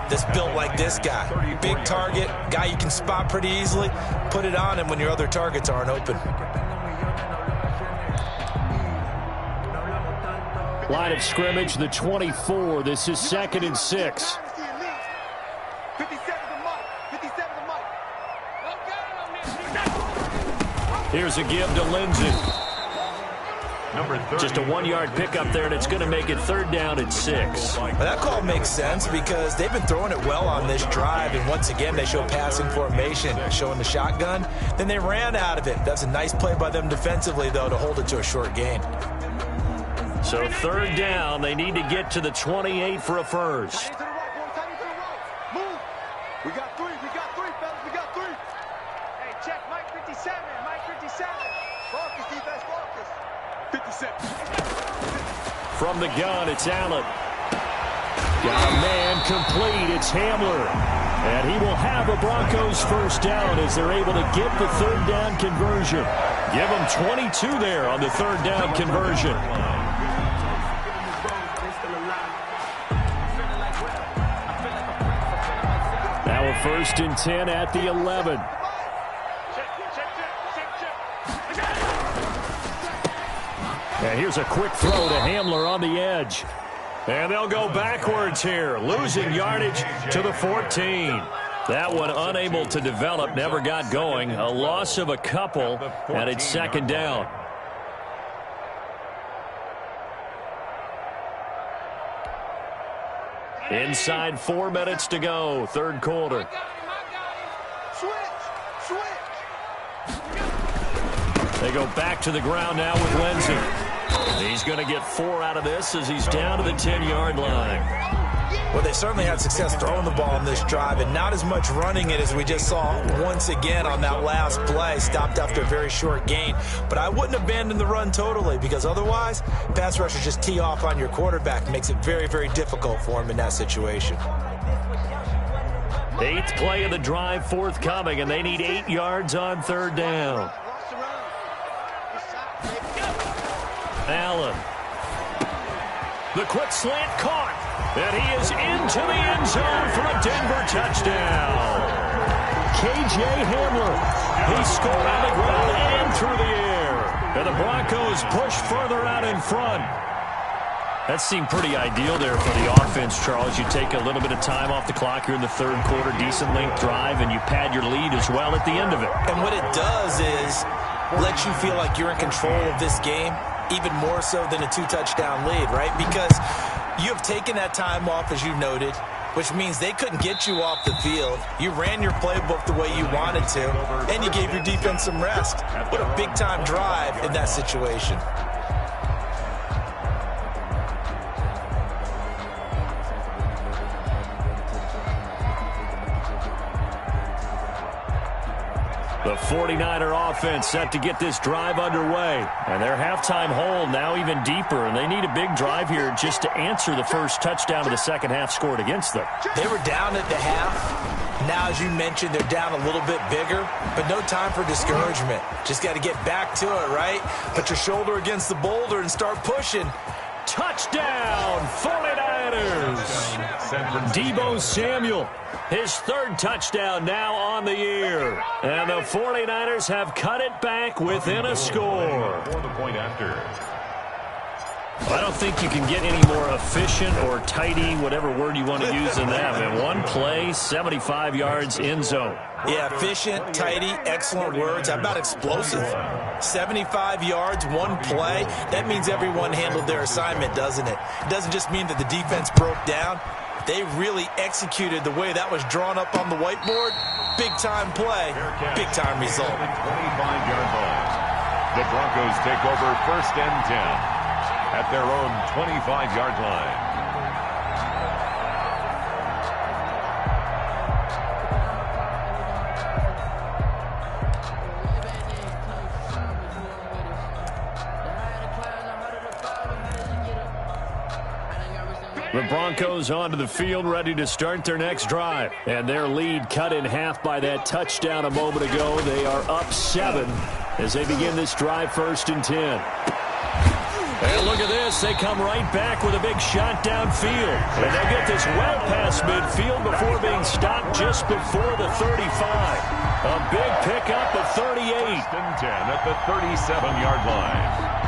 [SPEAKER 6] that's built like this guy. Big target, guy you can spot pretty easily. Put it on him when your other targets aren't open.
[SPEAKER 4] Line of scrimmage, the 24. This is 2nd and 6. Here's a give to Lindsey.
[SPEAKER 5] Number 30.
[SPEAKER 4] Just a 1 yard pickup there, and it's going to make it 3rd down at 6.
[SPEAKER 6] Well, that call makes sense because they've been throwing it well on this drive, and once again they show passing formation, showing the shotgun. Then they ran out of it. That's a nice play by them defensively, though, to hold it to a short gain.
[SPEAKER 4] So third down, they need to get to the 28 for a first.
[SPEAKER 8] Tight end to the right, boys. Tight end to the right. Move. We got three, fellas. We got three.
[SPEAKER 9] Hey, check Mike 57. Mike 57.
[SPEAKER 8] Focus, defense, focus. 57.
[SPEAKER 4] From the gun, it's Allen. Got a man complete. It's Hamler. And he will have a Broncos first down as they're able to get the third down conversion. Give them 22 there on the third down conversion. Now a 1st and 10 at the 11. And here's a quick throw to Hamler on the edge. And they'll go backwards here, losing yardage to the 14. That one unable to develop, never got going. A loss of a couple, and it's second down. Inside 4 minutes to go, third quarter. They go back to the ground now with Lindsey. He's going to get 4 out of this as he's down to the 10-yard line.
[SPEAKER 6] Well, they certainly had success throwing the ball on this drive and not as much running it as we just saw once again on that last play. Stopped after a very short gain. But I wouldn't abandon the run totally because otherwise, pass rushers just tee off on your quarterback. Makes it very, very difficult for him in that situation.
[SPEAKER 4] 8th play of the drive forthcoming, and they need 8 yards on third down. Allen. The quick slant caught. And he is into the end zone for a Denver touchdown. K.J. Hamler. He scored on the ground and through the air. And the Broncos push further out in front. That seemed pretty ideal there for the offense, Charles. You take a little bit of time off the clock here in the third quarter, decent length drive, and you pad your lead as well at the end of it.
[SPEAKER 6] And what it does is let you feel like you're in control of this game, even more so than a 2-touchdown lead, right? Because you have taken that time off, as you noted, which means they couldn't get you off the field. You ran your playbook the way you wanted to, and you gave your defense some rest. What a big-time drive in that situation.
[SPEAKER 4] The 49er offense set to get this drive underway. And their halftime hole now even deeper, and they need a big drive here just to answer the first touchdown of the second half scored against them.
[SPEAKER 6] They were down at the half. Now, as you mentioned, they're down a little bit bigger, but no time for discouragement. Just got to get back to it, right? Put your shoulder against the boulder and start pushing.
[SPEAKER 4] Touchdown, 49ers! Deebo Samuel, his third touchdown now on the year. And the 49ers have cut it back within a score.
[SPEAKER 5] For the point after.
[SPEAKER 4] I don't think you can get any more efficient or tidy, whatever word you want to use in that. In one play, 75 yards in zone.
[SPEAKER 6] Yeah, efficient, tidy, excellent words. How about explosive? 75 yards, one play. That means everyone handled their assignment, doesn't it? It doesn't just mean that the defense broke down. They really executed the way that was drawn up on the whiteboard. Big-time play, big-time result.
[SPEAKER 5] 25-yard line. The Broncos take over 1st and 10 at their own 25-yard line.
[SPEAKER 4] The Broncos onto the field, ready to start their next drive. And their lead cut in half by that touchdown a moment ago. They are up 7 as they begin this drive 1st and 10. And look at this. They come right back with a big shot downfield. And they'll get this well past midfield before being stopped just before the 35. A big pickup of 38.
[SPEAKER 5] 1st and 10 at the 37-yard line.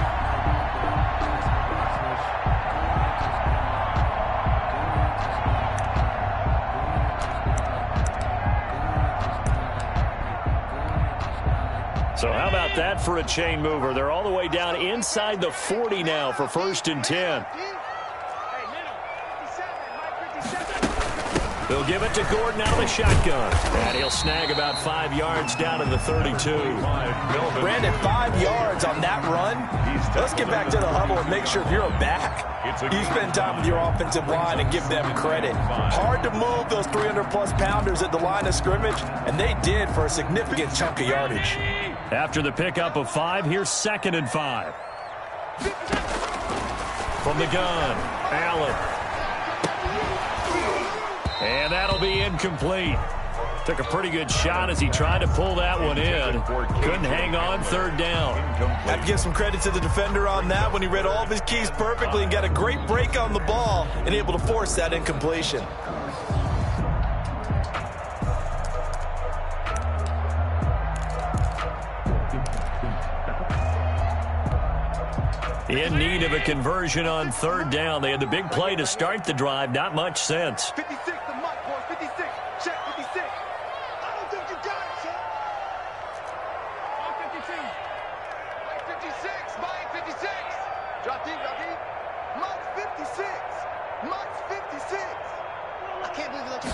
[SPEAKER 4] So how about that for a chain mover? They're all the way down inside the 40 now for 1st and 10. They'll give it to Gordon out of the shotgun. And he'll snag about 5 yards down to the 32.
[SPEAKER 6] Brandon, 5 yards on that run. Let's get back to the huddle and make sure if you're a back, you spend time with your offensive line and give them credit. Hard to move those 300-plus pounders at the line of scrimmage, and they did for a significant chunk of yardage.
[SPEAKER 4] After the pickup of 5, here's 2nd and 5. From the gun, Allen. And that'll be incomplete. Took a pretty good shot as he tried to pull that one in. Couldn't hang on, 3rd down.
[SPEAKER 6] Have to give some credit to the defender on that when he read all of his keys perfectly and got a great break on the ball and able to force that incompletion.
[SPEAKER 4] In need of a conversion on 3rd down. They had the big play to start the drive. Not much sense.
[SPEAKER 8] 56, the mic, boys. 56. Check 56. I don't think you got it, sir. Mike 52. Mike 56. Mike 56. Drop deep, drop deep. Mike 56. Mike 56. I can't believe you let you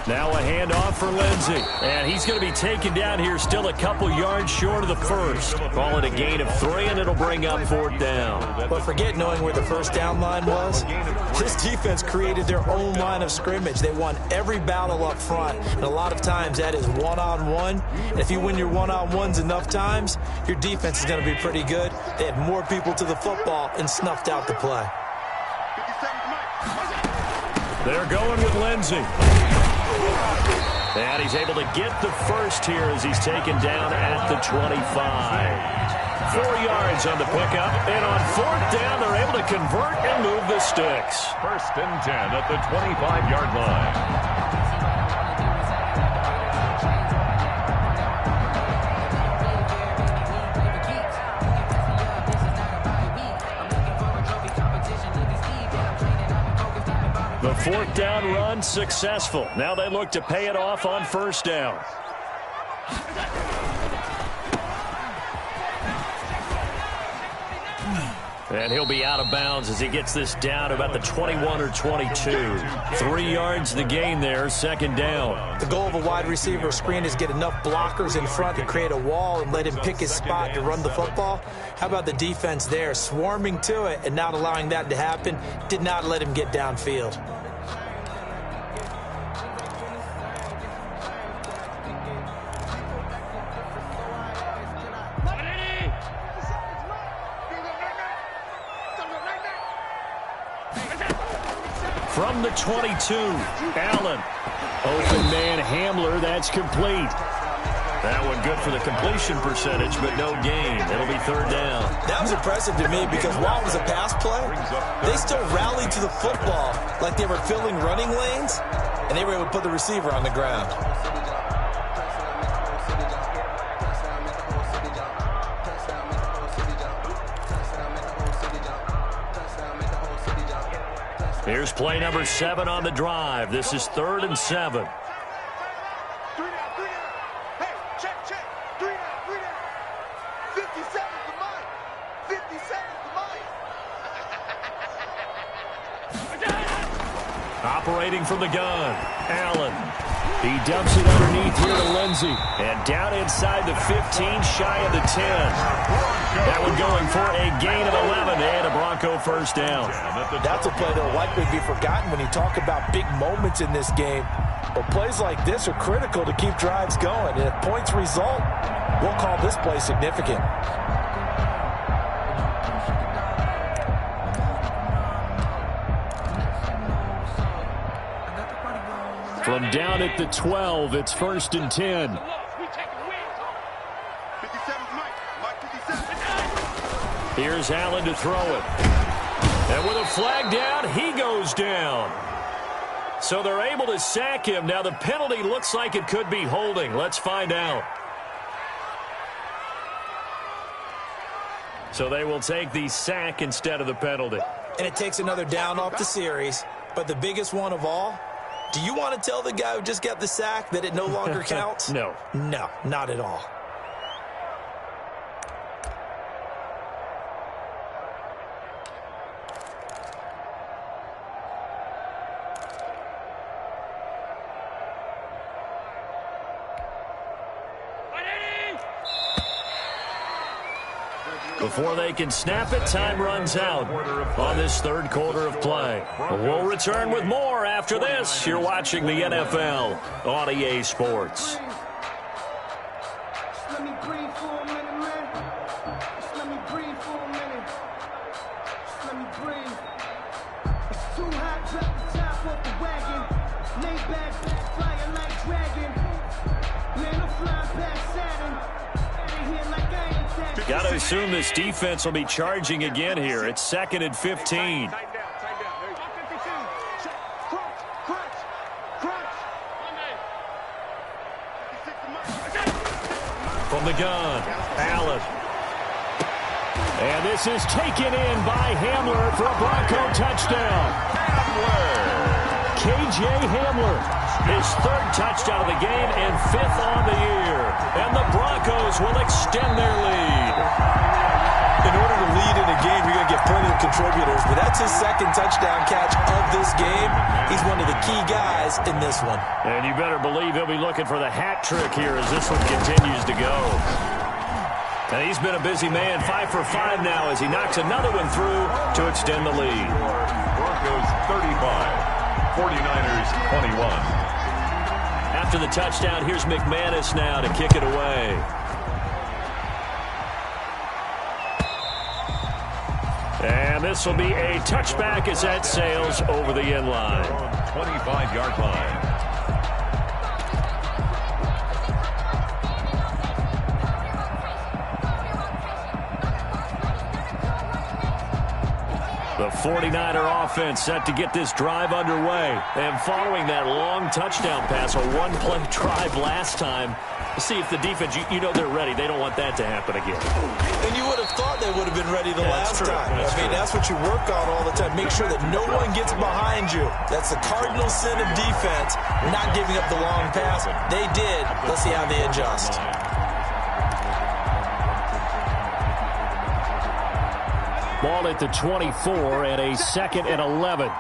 [SPEAKER 4] Now a handoff for Lindsey. And he's going to be taken down here still a couple yards short of the 1st. Call it a gain of 3, and it'll bring up 4th down.
[SPEAKER 6] But forget knowing where the first down line was. This defense created their own line of scrimmage. They won every battle up front, and a lot of times that is one-on-one. And if you win your one-on-ones enough times, your defense is going to be pretty good. They had more people to the football and snuffed out the play.
[SPEAKER 4] They're going with Lindsey. And he's able to get the 1st here as he's taken down at the 25. 4 yards on the pickup. And on 4th down, they're able to convert and move the sticks.
[SPEAKER 5] 1st and 10 at the 25-yard line.
[SPEAKER 4] The 4th down run successful. Now they look to pay it off on 1st down. And he'll be out of bounds as he gets this down to about the 21 or 22. 3 yards the gain there, 2nd down.
[SPEAKER 6] The goal of a wide receiver screen is get enough blockers in front to create a wall and let him pick his spot to run the football. How about the defense there, swarming to it and not allowing that to happen? Did not let him get downfield.
[SPEAKER 4] From the 22, Allen. Open man Hamler, that's complete. That one good for the completion percentage, but no gain. It'll be 3rd down.
[SPEAKER 6] That was impressive to me because while it was a pass play, they still rallied to the football like they were filling running lanes, and they were able to put the receiver on the ground.
[SPEAKER 4] Here's play number 7 on the drive. This is 3rd and 7.
[SPEAKER 8] 3 down, 3 down. Hey, check. 3 down. 57's the mic. 57's the mic.
[SPEAKER 4] Operating from the gun, Allen. He dumps it underneath here to Lindsey. And down inside the 15, shy of the 10. That one going for a gain of 11 and a Bronco 1st down.
[SPEAKER 6] That's a play that will likely be forgotten when you talk about big moments in this game. But plays like this are critical to keep drives going. And if points result, we'll call this play significant.
[SPEAKER 4] From down at the 12, it's 1st and 10.
[SPEAKER 8] 57's Mike. Mike 57.
[SPEAKER 4] Here's Allen to throw it. And with a flag down, he goes down. So they're able to sack him. Now the penalty looks like it could be holding. Let's find out. So they will take the sack instead of the penalty.
[SPEAKER 6] And it takes another down off the series. But the biggest one of all, do you want to tell the guy who just got the sack that it no longer counts?
[SPEAKER 4] No.
[SPEAKER 6] No, not at all.
[SPEAKER 4] Before they can snap it, time runs out on this third quarter of play. We'll return with more after this. You're watching the NFL on EA Sports.
[SPEAKER 10] Let me breathe for a minute, man. Just let me breathe for a minute. Just let me breathe. It's too hot, drop the top off the wagon. Lay back, flying like dragon. Man, I'm flying past Saturn. Out of here like I ain't that.
[SPEAKER 4] Got to assume this defense will be charging again here. It's 2nd and 15. From the gun, Allen. And this is taken in by Hamler for a Bronco touchdown. KJ Hamler, his 3rd touchdown of the game and 5th on the year. And the Broncos will extend their lead.
[SPEAKER 6] In order to lead in a game, you're going to get plenty of contributors, but that's his 2nd touchdown catch of this game. He's one of the key guys in this one.
[SPEAKER 4] And you better believe he'll be looking for the hat trick here as this one continues to go. And he's been a busy man, 5 for 5 now as he knocks another one through to extend the lead.
[SPEAKER 5] Broncos 35, 49ers 21.
[SPEAKER 4] After the touchdown, here's McManus now to kick it away. And this will be a touchback as that sails over the end line.
[SPEAKER 5] 25-yard line.
[SPEAKER 4] The 49er offense set to get this drive underway. And following that long touchdown pass, a one-play drive last time, see if the defense, you know they're ready. They don't want that to happen again.
[SPEAKER 6] And you would have thought they would have been ready the last time. That's what you work on all the time. Make sure that no one gets behind you. That's the cardinal sin of defense, not giving up the long pass. They did. Let's see how they adjust.
[SPEAKER 4] Ball at the 24 and a 2nd and 11.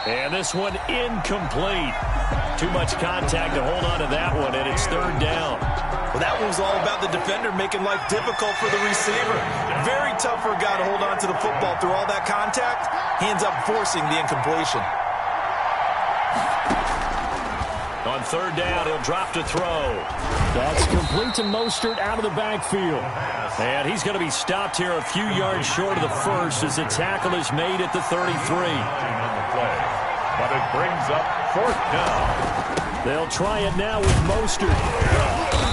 [SPEAKER 4] And this one incomplete. Too much contact to hold on to that one, and it's 3rd down.
[SPEAKER 6] Well, that one was all about the defender making life difficult for the receiver. Very tough for a guy to hold on to the football through all that contact. He ends up forcing the incompletion.
[SPEAKER 4] On 3rd down, he'll drop to throw. That's complete to Mostert out of the backfield. And he's going to be stopped here a few yards short of the first as the tackle is made at the 33.
[SPEAKER 5] But it brings up 4th down.
[SPEAKER 4] They'll try it now with Mostert.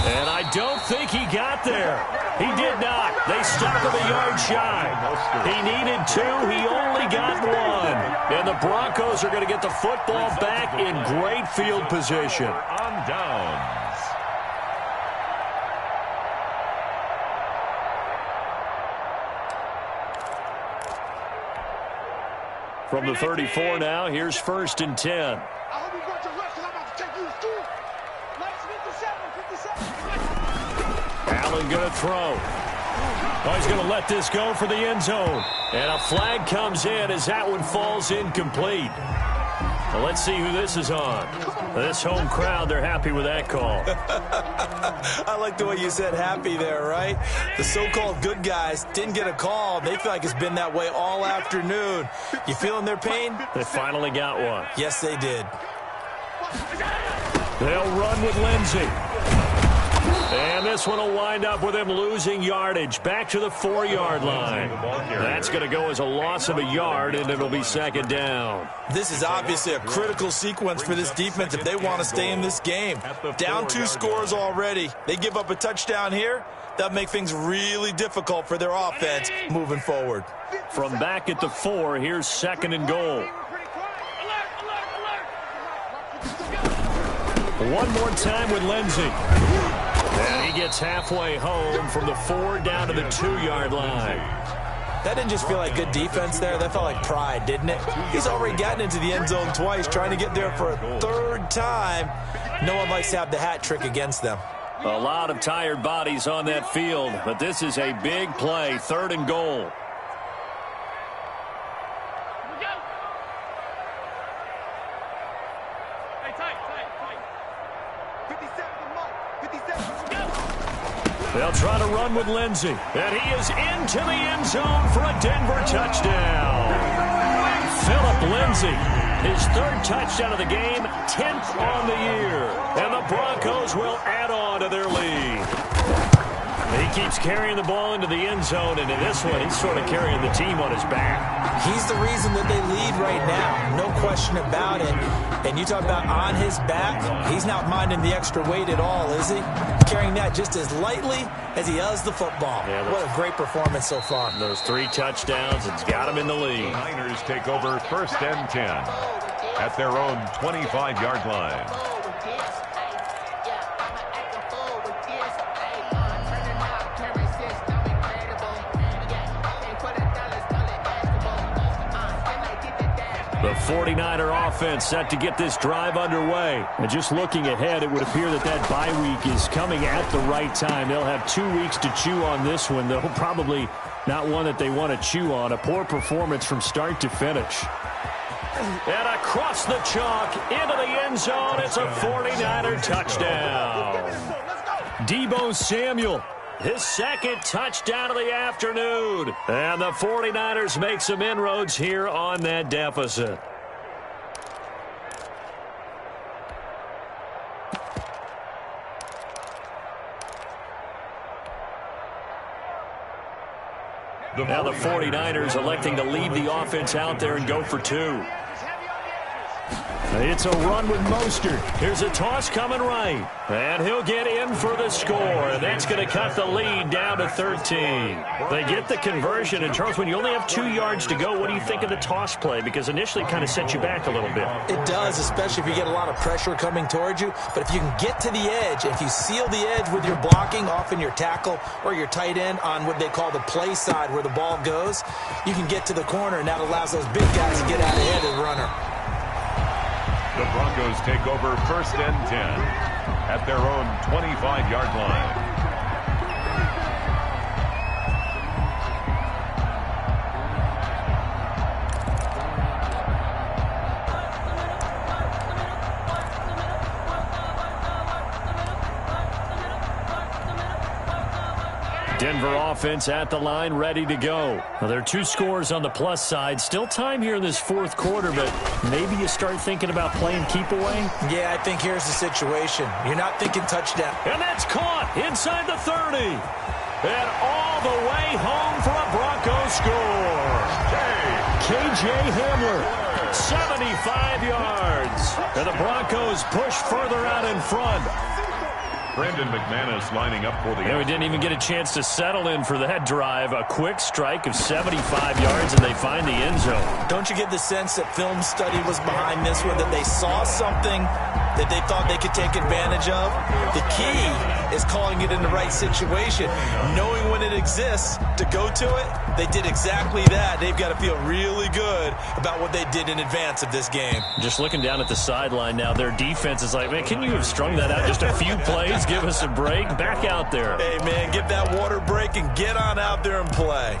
[SPEAKER 4] And I don't think he got there. He did not. They stopped him a yard shy. He needed 2. He only got 1. And the Broncos are going to get the football back in great field position.
[SPEAKER 5] On downs.
[SPEAKER 4] From the 34 now, here's 1st and 10.
[SPEAKER 9] I hope you got your rest, and I'm about to take you to school. Mike's 57.
[SPEAKER 4] Allen going to throw. Oh, he's going to let this go for the end zone. And a flag comes in as that one falls incomplete. Well, let's see who this is on. This home crowd, they're happy with that call.
[SPEAKER 6] I like the way you said happy there, right? The so-called good guys didn't get a call. They feel like it's been that way all afternoon. You feeling their pain?
[SPEAKER 4] They finally got one.
[SPEAKER 6] Yes, they did.
[SPEAKER 4] They'll run with Lindsey. And this one will wind up with him losing yardage back to the 4-yard line. That's going to go as a loss of a yard, and it'll be 2nd down.
[SPEAKER 6] This is obviously a critical sequence for this defense if they want to stay in this game. Down 2 scores already. They give up a touchdown here. That'll make things really difficult for their offense moving forward.
[SPEAKER 4] From back at the 4, here's 2nd and goal. One more time with Lindsey. And he gets halfway home from the 4 down to the 2-yard line.
[SPEAKER 6] That didn't just feel like good defense there. That felt like pride, didn't it? He's already gotten into the end zone twice, trying to get there for a 3rd time. No one likes to have the hat trick against them.
[SPEAKER 4] A lot of tired bodies on that field, but this is a big play, 3rd and goal.
[SPEAKER 9] Hey, tight.
[SPEAKER 4] They'll try to run with Lindsey. And he is into the end zone for a Denver touchdown. Phillip Lindsey, his third touchdown of the game, 10th on the year. And the Broncos will add on to their lead. He keeps carrying the ball into the end zone, and in this one, he's sort of carrying the team on his back.
[SPEAKER 6] He's the reason that they lead right now, no question about it. And you talk about on his back, he's not minding the extra weight at all, is he? Carrying that just as lightly as he does the football. Yeah, what a great performance so far.
[SPEAKER 4] Those 3 touchdowns, it's got him in the lead.
[SPEAKER 5] The Niners take over 1st and 10 at their own 25-yard line.
[SPEAKER 4] The 49er offense set to get this drive underway. And just looking ahead, it would appear that that bye week is coming at the right time. They'll have 2 weeks to chew on this one, though probably not one that they want to chew on. A poor performance from start to finish. And across the chalk, into the end zone, it's a 49er touchdown. Deebo Samuel, his second touchdown of the afternoon. And the 49ers make some inroads here on that deficit. Now the 49ers electing to leave the offense out there and go for 2. It's a run with Mostert. Here's a toss coming right. And he'll get in for the score. And that's going to cut the lead down to 13. They get the conversion. And, Charles, when you only have 2 yards to go, what do you think of the toss play? Because initially it kind of sets you back a little bit.
[SPEAKER 6] It does, especially if you get a lot of pressure coming towards you. But if you can get to the edge, if you seal the edge with your blocking, often your tackle or your tight end on what they call the play side where the ball goes, you can get to the corner, and that allows those big guys to get out ahead of the runner.
[SPEAKER 5] The Broncos take over 1st and 10 at their own 25-yard line.
[SPEAKER 4] Denver offense at the line, ready to go. Well, there are 2 scores on the plus side. Still time here in this 4th quarter, but maybe you start thinking about playing keep away?
[SPEAKER 6] Yeah, I think here's the situation. You're not thinking touchdown.
[SPEAKER 4] And that's caught inside the 30. And all the way home for a Broncos score. KJ Hamler, 75 yards. And the Broncos push further out in front.
[SPEAKER 5] Brandon McManus lining up for the...
[SPEAKER 4] Yeah, we didn't even get a chance to settle in for that drive. A quick strike of 75 yards, and they find the end zone.
[SPEAKER 6] Don't you get the sense that film study was behind this one, that they saw something that they thought they could take advantage of? The key is calling it in the right situation, knowing when it exists to go to it. They did exactly that. They've got to feel really good about what they did in advance of this game.
[SPEAKER 4] Just looking down at the sideline now, their defense is like, man, can you have strung that out just a few plays? Give us a break. Back out there.
[SPEAKER 6] Hey, man, get that water break and get on out there and play.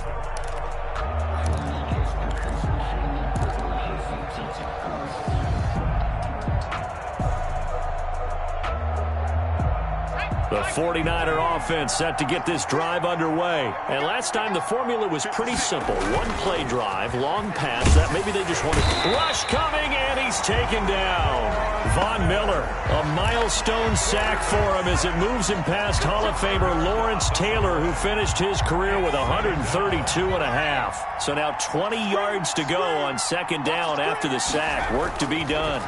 [SPEAKER 4] The 49er offense set to get this drive underway. And last time the formula was pretty simple. 1-play drive, long pass. That maybe they just wanted. Rush coming, and he's taken down. Von Miller, a milestone sack for him as it moves him past Hall of Famer Lawrence Taylor, who finished his career with 132.5. So now 20 yards to go on 2nd down after the sack. Work to be done.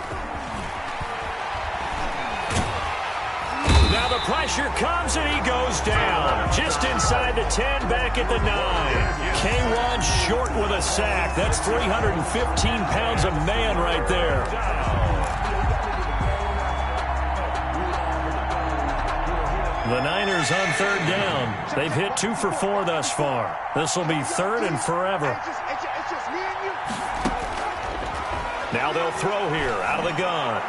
[SPEAKER 4] Now the pressure comes and he goes down. Just inside the 10, back at the 9. K1 short with a sack. That's 315 pounds of man right there. The Niners on 3rd down. They've hit 2 for 4 thus far. This will be 3rd and forever. Now they'll throw here out of the gun.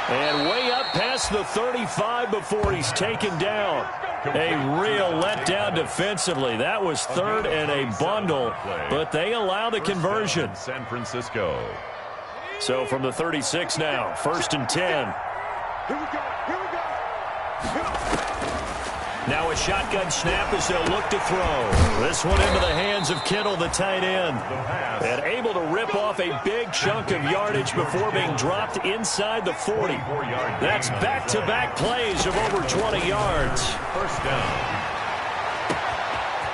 [SPEAKER 4] And way up past the 35 before he's taken down. A real letdown defensively. That was 3rd and a bundle, but they allow the conversion.
[SPEAKER 5] San Francisco.
[SPEAKER 4] So from the 36 now, 1st and 10. Now a shotgun snap as they'll look to throw. This one into the hands of Kittle, the tight end. And able to rip off a big chunk of yardage before being dropped inside the 40. That's back-to-back plays of over 20 yards.
[SPEAKER 5] First down.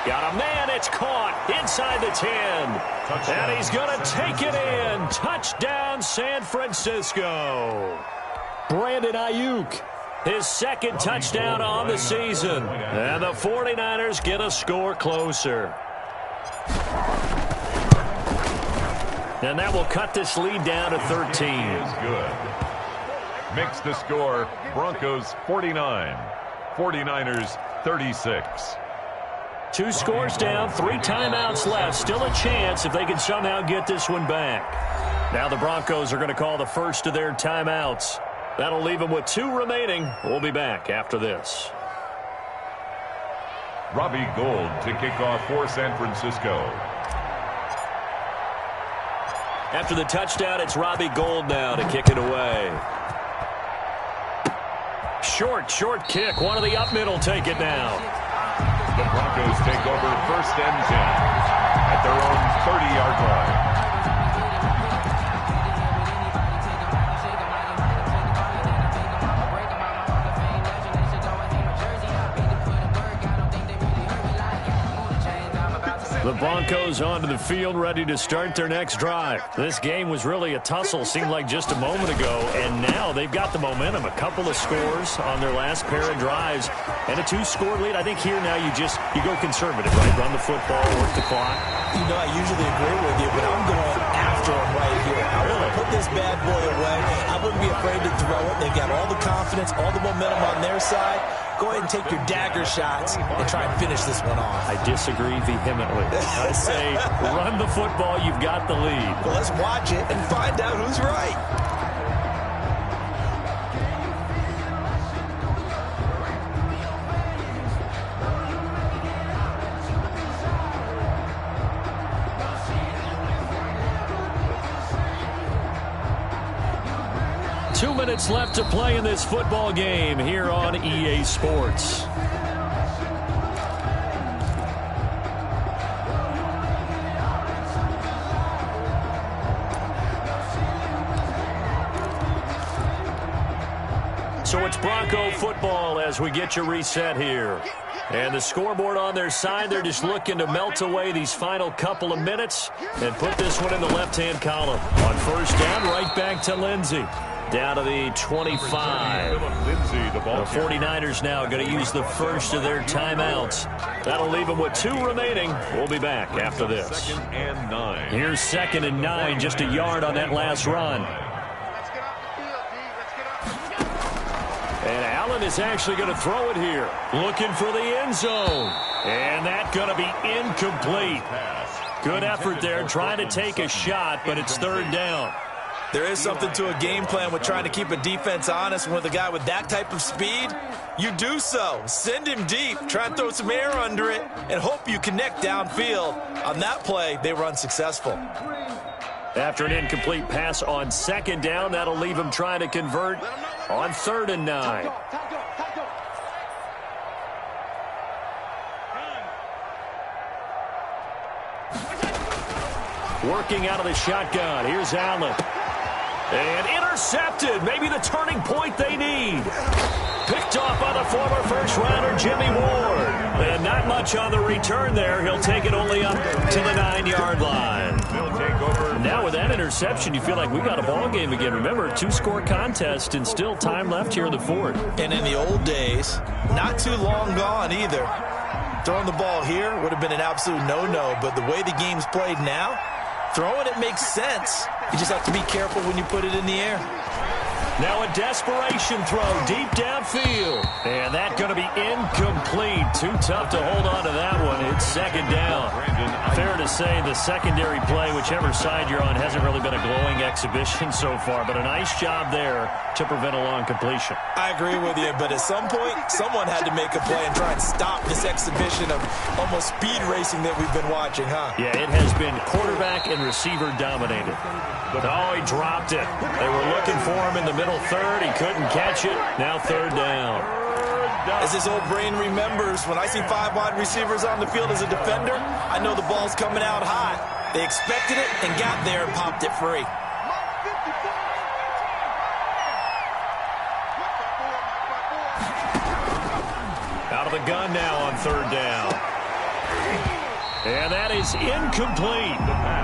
[SPEAKER 4] Got a man, it's caught inside the 10. Touchdown. And he's going to take it in. Touchdown, San Francisco. Brandon Ayuk. His second touchdown on the season. And the 49ers get a score closer. And that will cut this lead down to 13.
[SPEAKER 5] Is good. Makes the score Broncos 49, 49ers 36.
[SPEAKER 4] 2 scores down, 3 timeouts left. Still a chance if they can somehow get this one back. Now the Broncos are going to call the first of their timeouts. That'll leave them with 2 remaining. We'll be back after this.
[SPEAKER 5] Robbie Gould to kick off for San Francisco.
[SPEAKER 4] After the touchdown, it's Robbie Gould now to kick it away. Short kick. One of the up middle take it now.
[SPEAKER 5] The Broncos take over 1st and 10 at their own 30-yard line.
[SPEAKER 4] The Broncos onto the field, ready to start their next drive. This game was really a tussle, seemed like just a moment ago, and now they've got the momentum. A couple of scores on their last pair of drives, and a 2-score lead. I think here now you go conservative, right? Run the football, work the clock.
[SPEAKER 6] You know, I usually agree with you, but I'm going after him right here. I want to put this bad boy away. I wouldn't be afraid to throw it. They've got all the confidence, all the momentum on their side. Go ahead and take your dagger shots and try and finish this one off.
[SPEAKER 4] I disagree vehemently. I say run the football. You've got the lead.
[SPEAKER 6] Well, let's watch it and find out who's right.
[SPEAKER 4] Two minutes left to play in this football game here on EA Sports. So it's Bronco football as we get you reset here. And the scoreboard on their side, they're just looking to melt away these final couple of minutes and put this one in the left-hand column. On 1st down, right back to Lindsey. Down to the 25. The 49ers now going to use the first of their timeouts. That'll leave them with 2 remaining. We'll be back after this.
[SPEAKER 5] 2nd and 9.
[SPEAKER 4] Here's 2nd and 9, just a yard on that last run. And Allen is actually going to throw it here. Looking for the end zone. And that's going to be incomplete. Good effort there, trying to take a shot, but it's 3rd down.
[SPEAKER 6] There is something to a game plan with trying to keep a defense honest. With a guy with that type of speed, you do so. Send him deep, try and throw some air under it, and hope you connect downfield. On that play, they were unsuccessful.
[SPEAKER 4] After an incomplete pass on 2nd down, that'll leave him trying to convert on 3rd and 9. Working out of the shotgun. Here's Allen. And intercepted. Maybe the turning point they need. Picked off by the former first-rounder Jimmy Ward. And not much on the return there. He'll take it only up to the 9-yard line. Now with that interception, you feel like we got a ball game again. Remember, a 2-score contest and still time left here in the 4th.
[SPEAKER 6] And in the old days, not too long gone either. Throwing the ball here would have been an absolute no-no. But the way the game's played now, throwing it makes sense. You just have to be careful when you put it in the air.
[SPEAKER 4] Now a desperation throw deep downfield. And that's going to be incomplete. Too tough to hold on to that one. It's 2nd down. Fair to say the secondary play, whichever side you're on, hasn't really been a glowing exhibition so far. But a nice job there to prevent a long completion.
[SPEAKER 6] I agree with you, but at some point, someone had to make a play and try and stop this exhibition of almost speed racing that we've been watching, huh?
[SPEAKER 4] Yeah, it has been quarterback and receiver dominated. Oh, he dropped it. They were looking for him in the middle 3rd. He couldn't catch it. Now 3rd down.
[SPEAKER 6] As his old brain remembers, when I see 5 wide receivers on the field as a defender, I know the ball's coming out hot. They expected it and got there and popped it free.
[SPEAKER 4] Out of the gun now on 3rd down. And that is incomplete.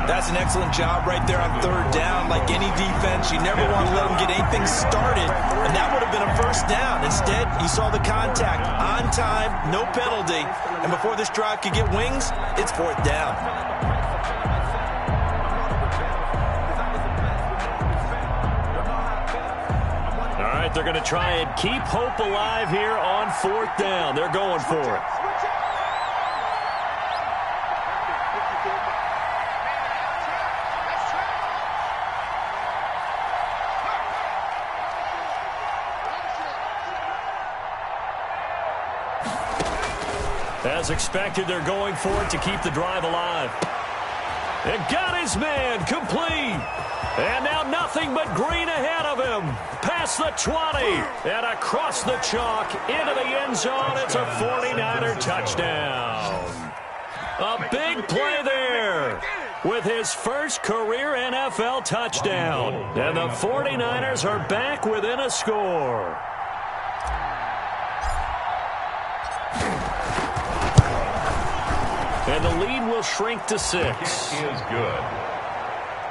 [SPEAKER 6] That's an excellent job right there on 3rd down. Like any defense, you never want to let them get anything started, and that would have been a 1st down. Instead, you saw the contact on time, no penalty, and before this drive could get wings, it's 4th down.
[SPEAKER 4] All right, they're going to try and keep hope alive here on 4th down. They're going for it. As expected, they're going for it to keep the drive alive. And got his man complete. And now nothing but green ahead of him. Past the 20 and across the chalk into the end zone. It's a 49er touchdown. A big play there with his first career NFL touchdown. And the 49ers are back within a score. And the lead will shrink to 6.
[SPEAKER 5] It is good.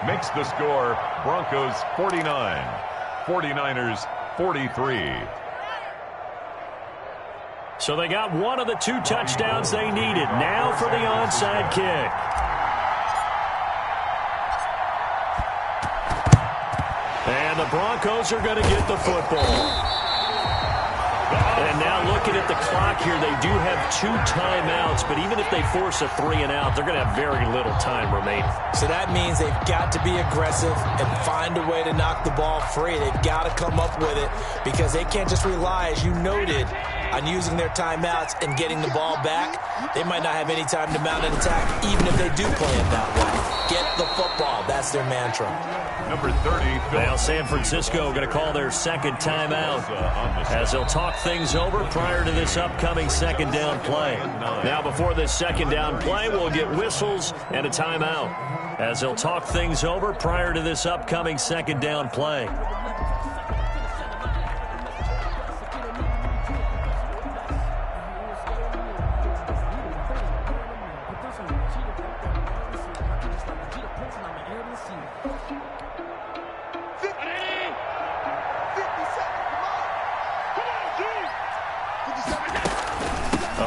[SPEAKER 5] Makes the score Broncos 49, 49ers 43.
[SPEAKER 4] So they got one of the 2 touchdowns they needed. Now for the onside kick. And the Broncos are going to get the football. And now looking at the clock here, they do have 2 timeouts, but even if they force a 3 and out, they're going to have very little time remaining.
[SPEAKER 6] So that means they've got to be aggressive and find a way to knock the ball free. They've got to come up with it because they can't just rely, as you noted, on using their timeouts and getting the ball back. They might not have any time to mount an attack, even if they do play it that way. Get the football. That's their mantra.
[SPEAKER 5] Number 30.
[SPEAKER 4] Now San Francisco going to call their 2nd timeout as they'll talk things over prior to this upcoming 2nd down play. Now before this 2nd down play, we'll get whistles and a timeout as they'll talk things over prior to this upcoming 2nd down play.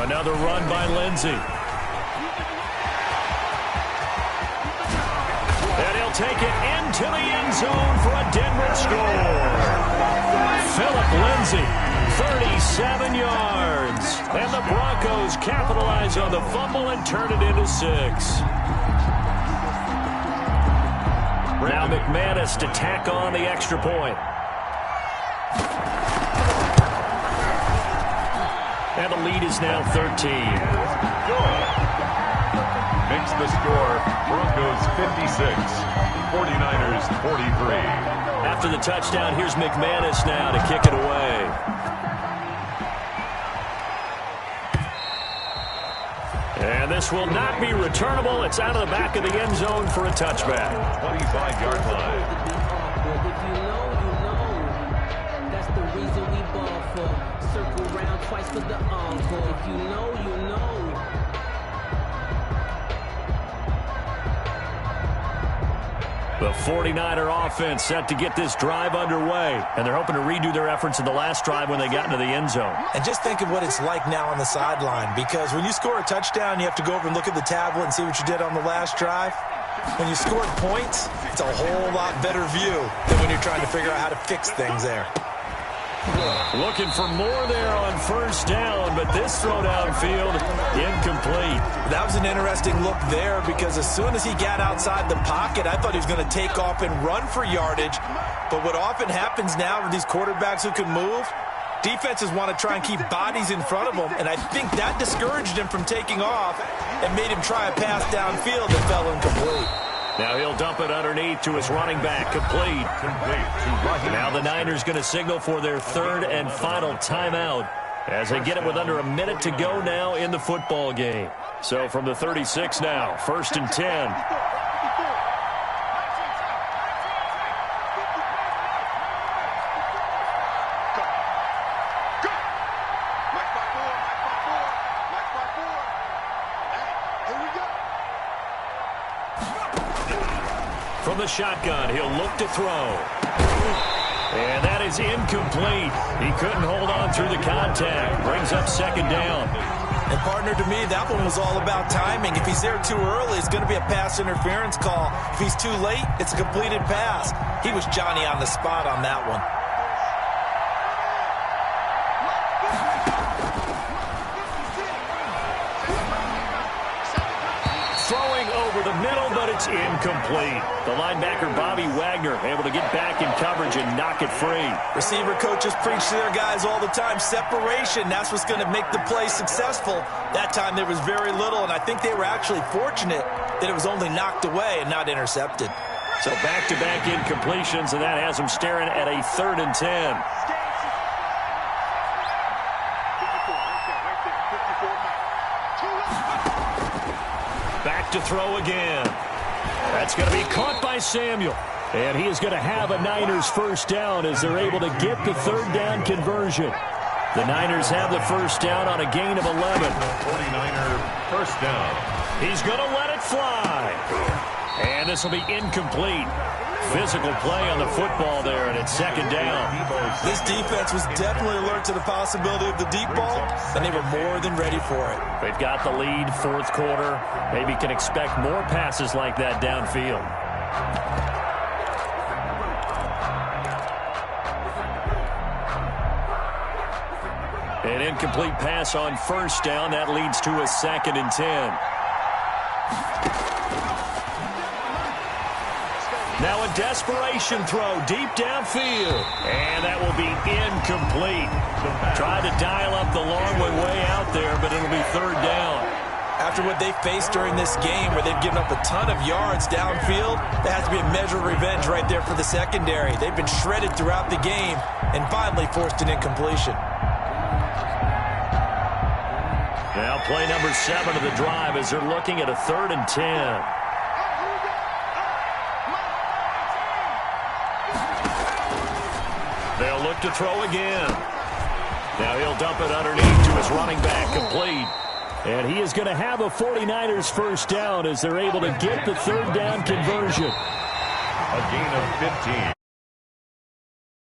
[SPEAKER 4] Another run by Lindsey. And he'll take it into the end zone for a Denver score. Philip Lindsey, 37 yards. And the Broncos capitalize on the fumble and turn it into 6. Now McManus to tack on the extra point. And the lead is now 13.
[SPEAKER 5] Makes the score Broncos 56, 49ers 43.
[SPEAKER 4] After the touchdown, here's McManus now to kick it away. And this will not be returnable. It's out of the back of the end zone for a touchback.
[SPEAKER 5] 25-yard line.
[SPEAKER 10] If you know, that's the reason we ball for. Circle round twice for the encore. If you know, you know.
[SPEAKER 4] The 49er offense set to get this drive underway, and they're hoping to redo their efforts in the last drive when they got into the end zone.
[SPEAKER 6] And just think of what it's like now on the sideline, because when you score a touchdown, you have to go over and look at the tablet and see what you did on the last drive. When you scored points, it's a whole lot better view than when you're trying to figure out how to fix things there.
[SPEAKER 4] Looking for more there on 1st down, but this throw downfield incomplete.
[SPEAKER 6] That was an interesting look there because as soon as he got outside the pocket, I thought he was going to take off and run for yardage. But what often happens now with these quarterbacks who can move, defenses want to try and keep bodies in front of them, and I think that discouraged him from taking off and made him try a pass downfield that fell incomplete.
[SPEAKER 4] Now he'll dump it underneath to his running back. Complete. Now the Niners going to signal for their 3rd and final timeout as they get it with under a minute to go now in the football game. So from the 36 now, 1st and 10. From the shotgun, he'll look to throw. And that is incomplete. He couldn't hold on through the contact. Brings up 2nd down.
[SPEAKER 6] And, partner, to me, that one was all about timing. If he's there too early, it's going to be a pass interference call. If he's too late, it's a completed pass. He was Johnny on the spot on that one.
[SPEAKER 4] Throwing over the middle, but it's incomplete. The linebacker, Bobby Wagner, able to get back in coverage and knock it free.
[SPEAKER 6] Receiver coaches preach to their guys all the time. Separation, that's what's going to make the play successful. That time there was very little, and I think they were actually fortunate that it was only knocked away and not intercepted.
[SPEAKER 4] So back-to-back incompletions, and that has them staring at a 3rd and 10. Back to throw again. That's going to be caught by Samuel. And he is going to have a Niners 1st down as they're able to get the 3rd down conversion. The Niners have the 1st down on a gain of 11.
[SPEAKER 5] 49er 1st down.
[SPEAKER 4] He's going to let it fly. And this will be incomplete. Physical play on the football there, and it's 2nd down.
[SPEAKER 6] This defense was definitely alert to the possibility of the deep ball, and they were more than ready for it.
[SPEAKER 4] They've got the lead, 4th quarter. Maybe can expect more passes like that downfield. An incomplete pass on 1st down. That leads to a 2nd and 10. Now a desperation throw deep downfield. And that will be incomplete. Tried to dial up the long way out there, but it'll be 3rd down.
[SPEAKER 6] After what they faced during this game where they've given up a ton of yards downfield, there has to be a measure of revenge right there for the secondary. They've been shredded throughout the game and finally forced an incompletion.
[SPEAKER 4] Now play number 7 of the drive as they're looking at a 3rd and 10. They'll look to throw again. Now he'll dump it underneath to his running back, complete. And he is going to have a 49ers 1st down as they're able to get the 3rd down conversion.
[SPEAKER 5] A gain of 15.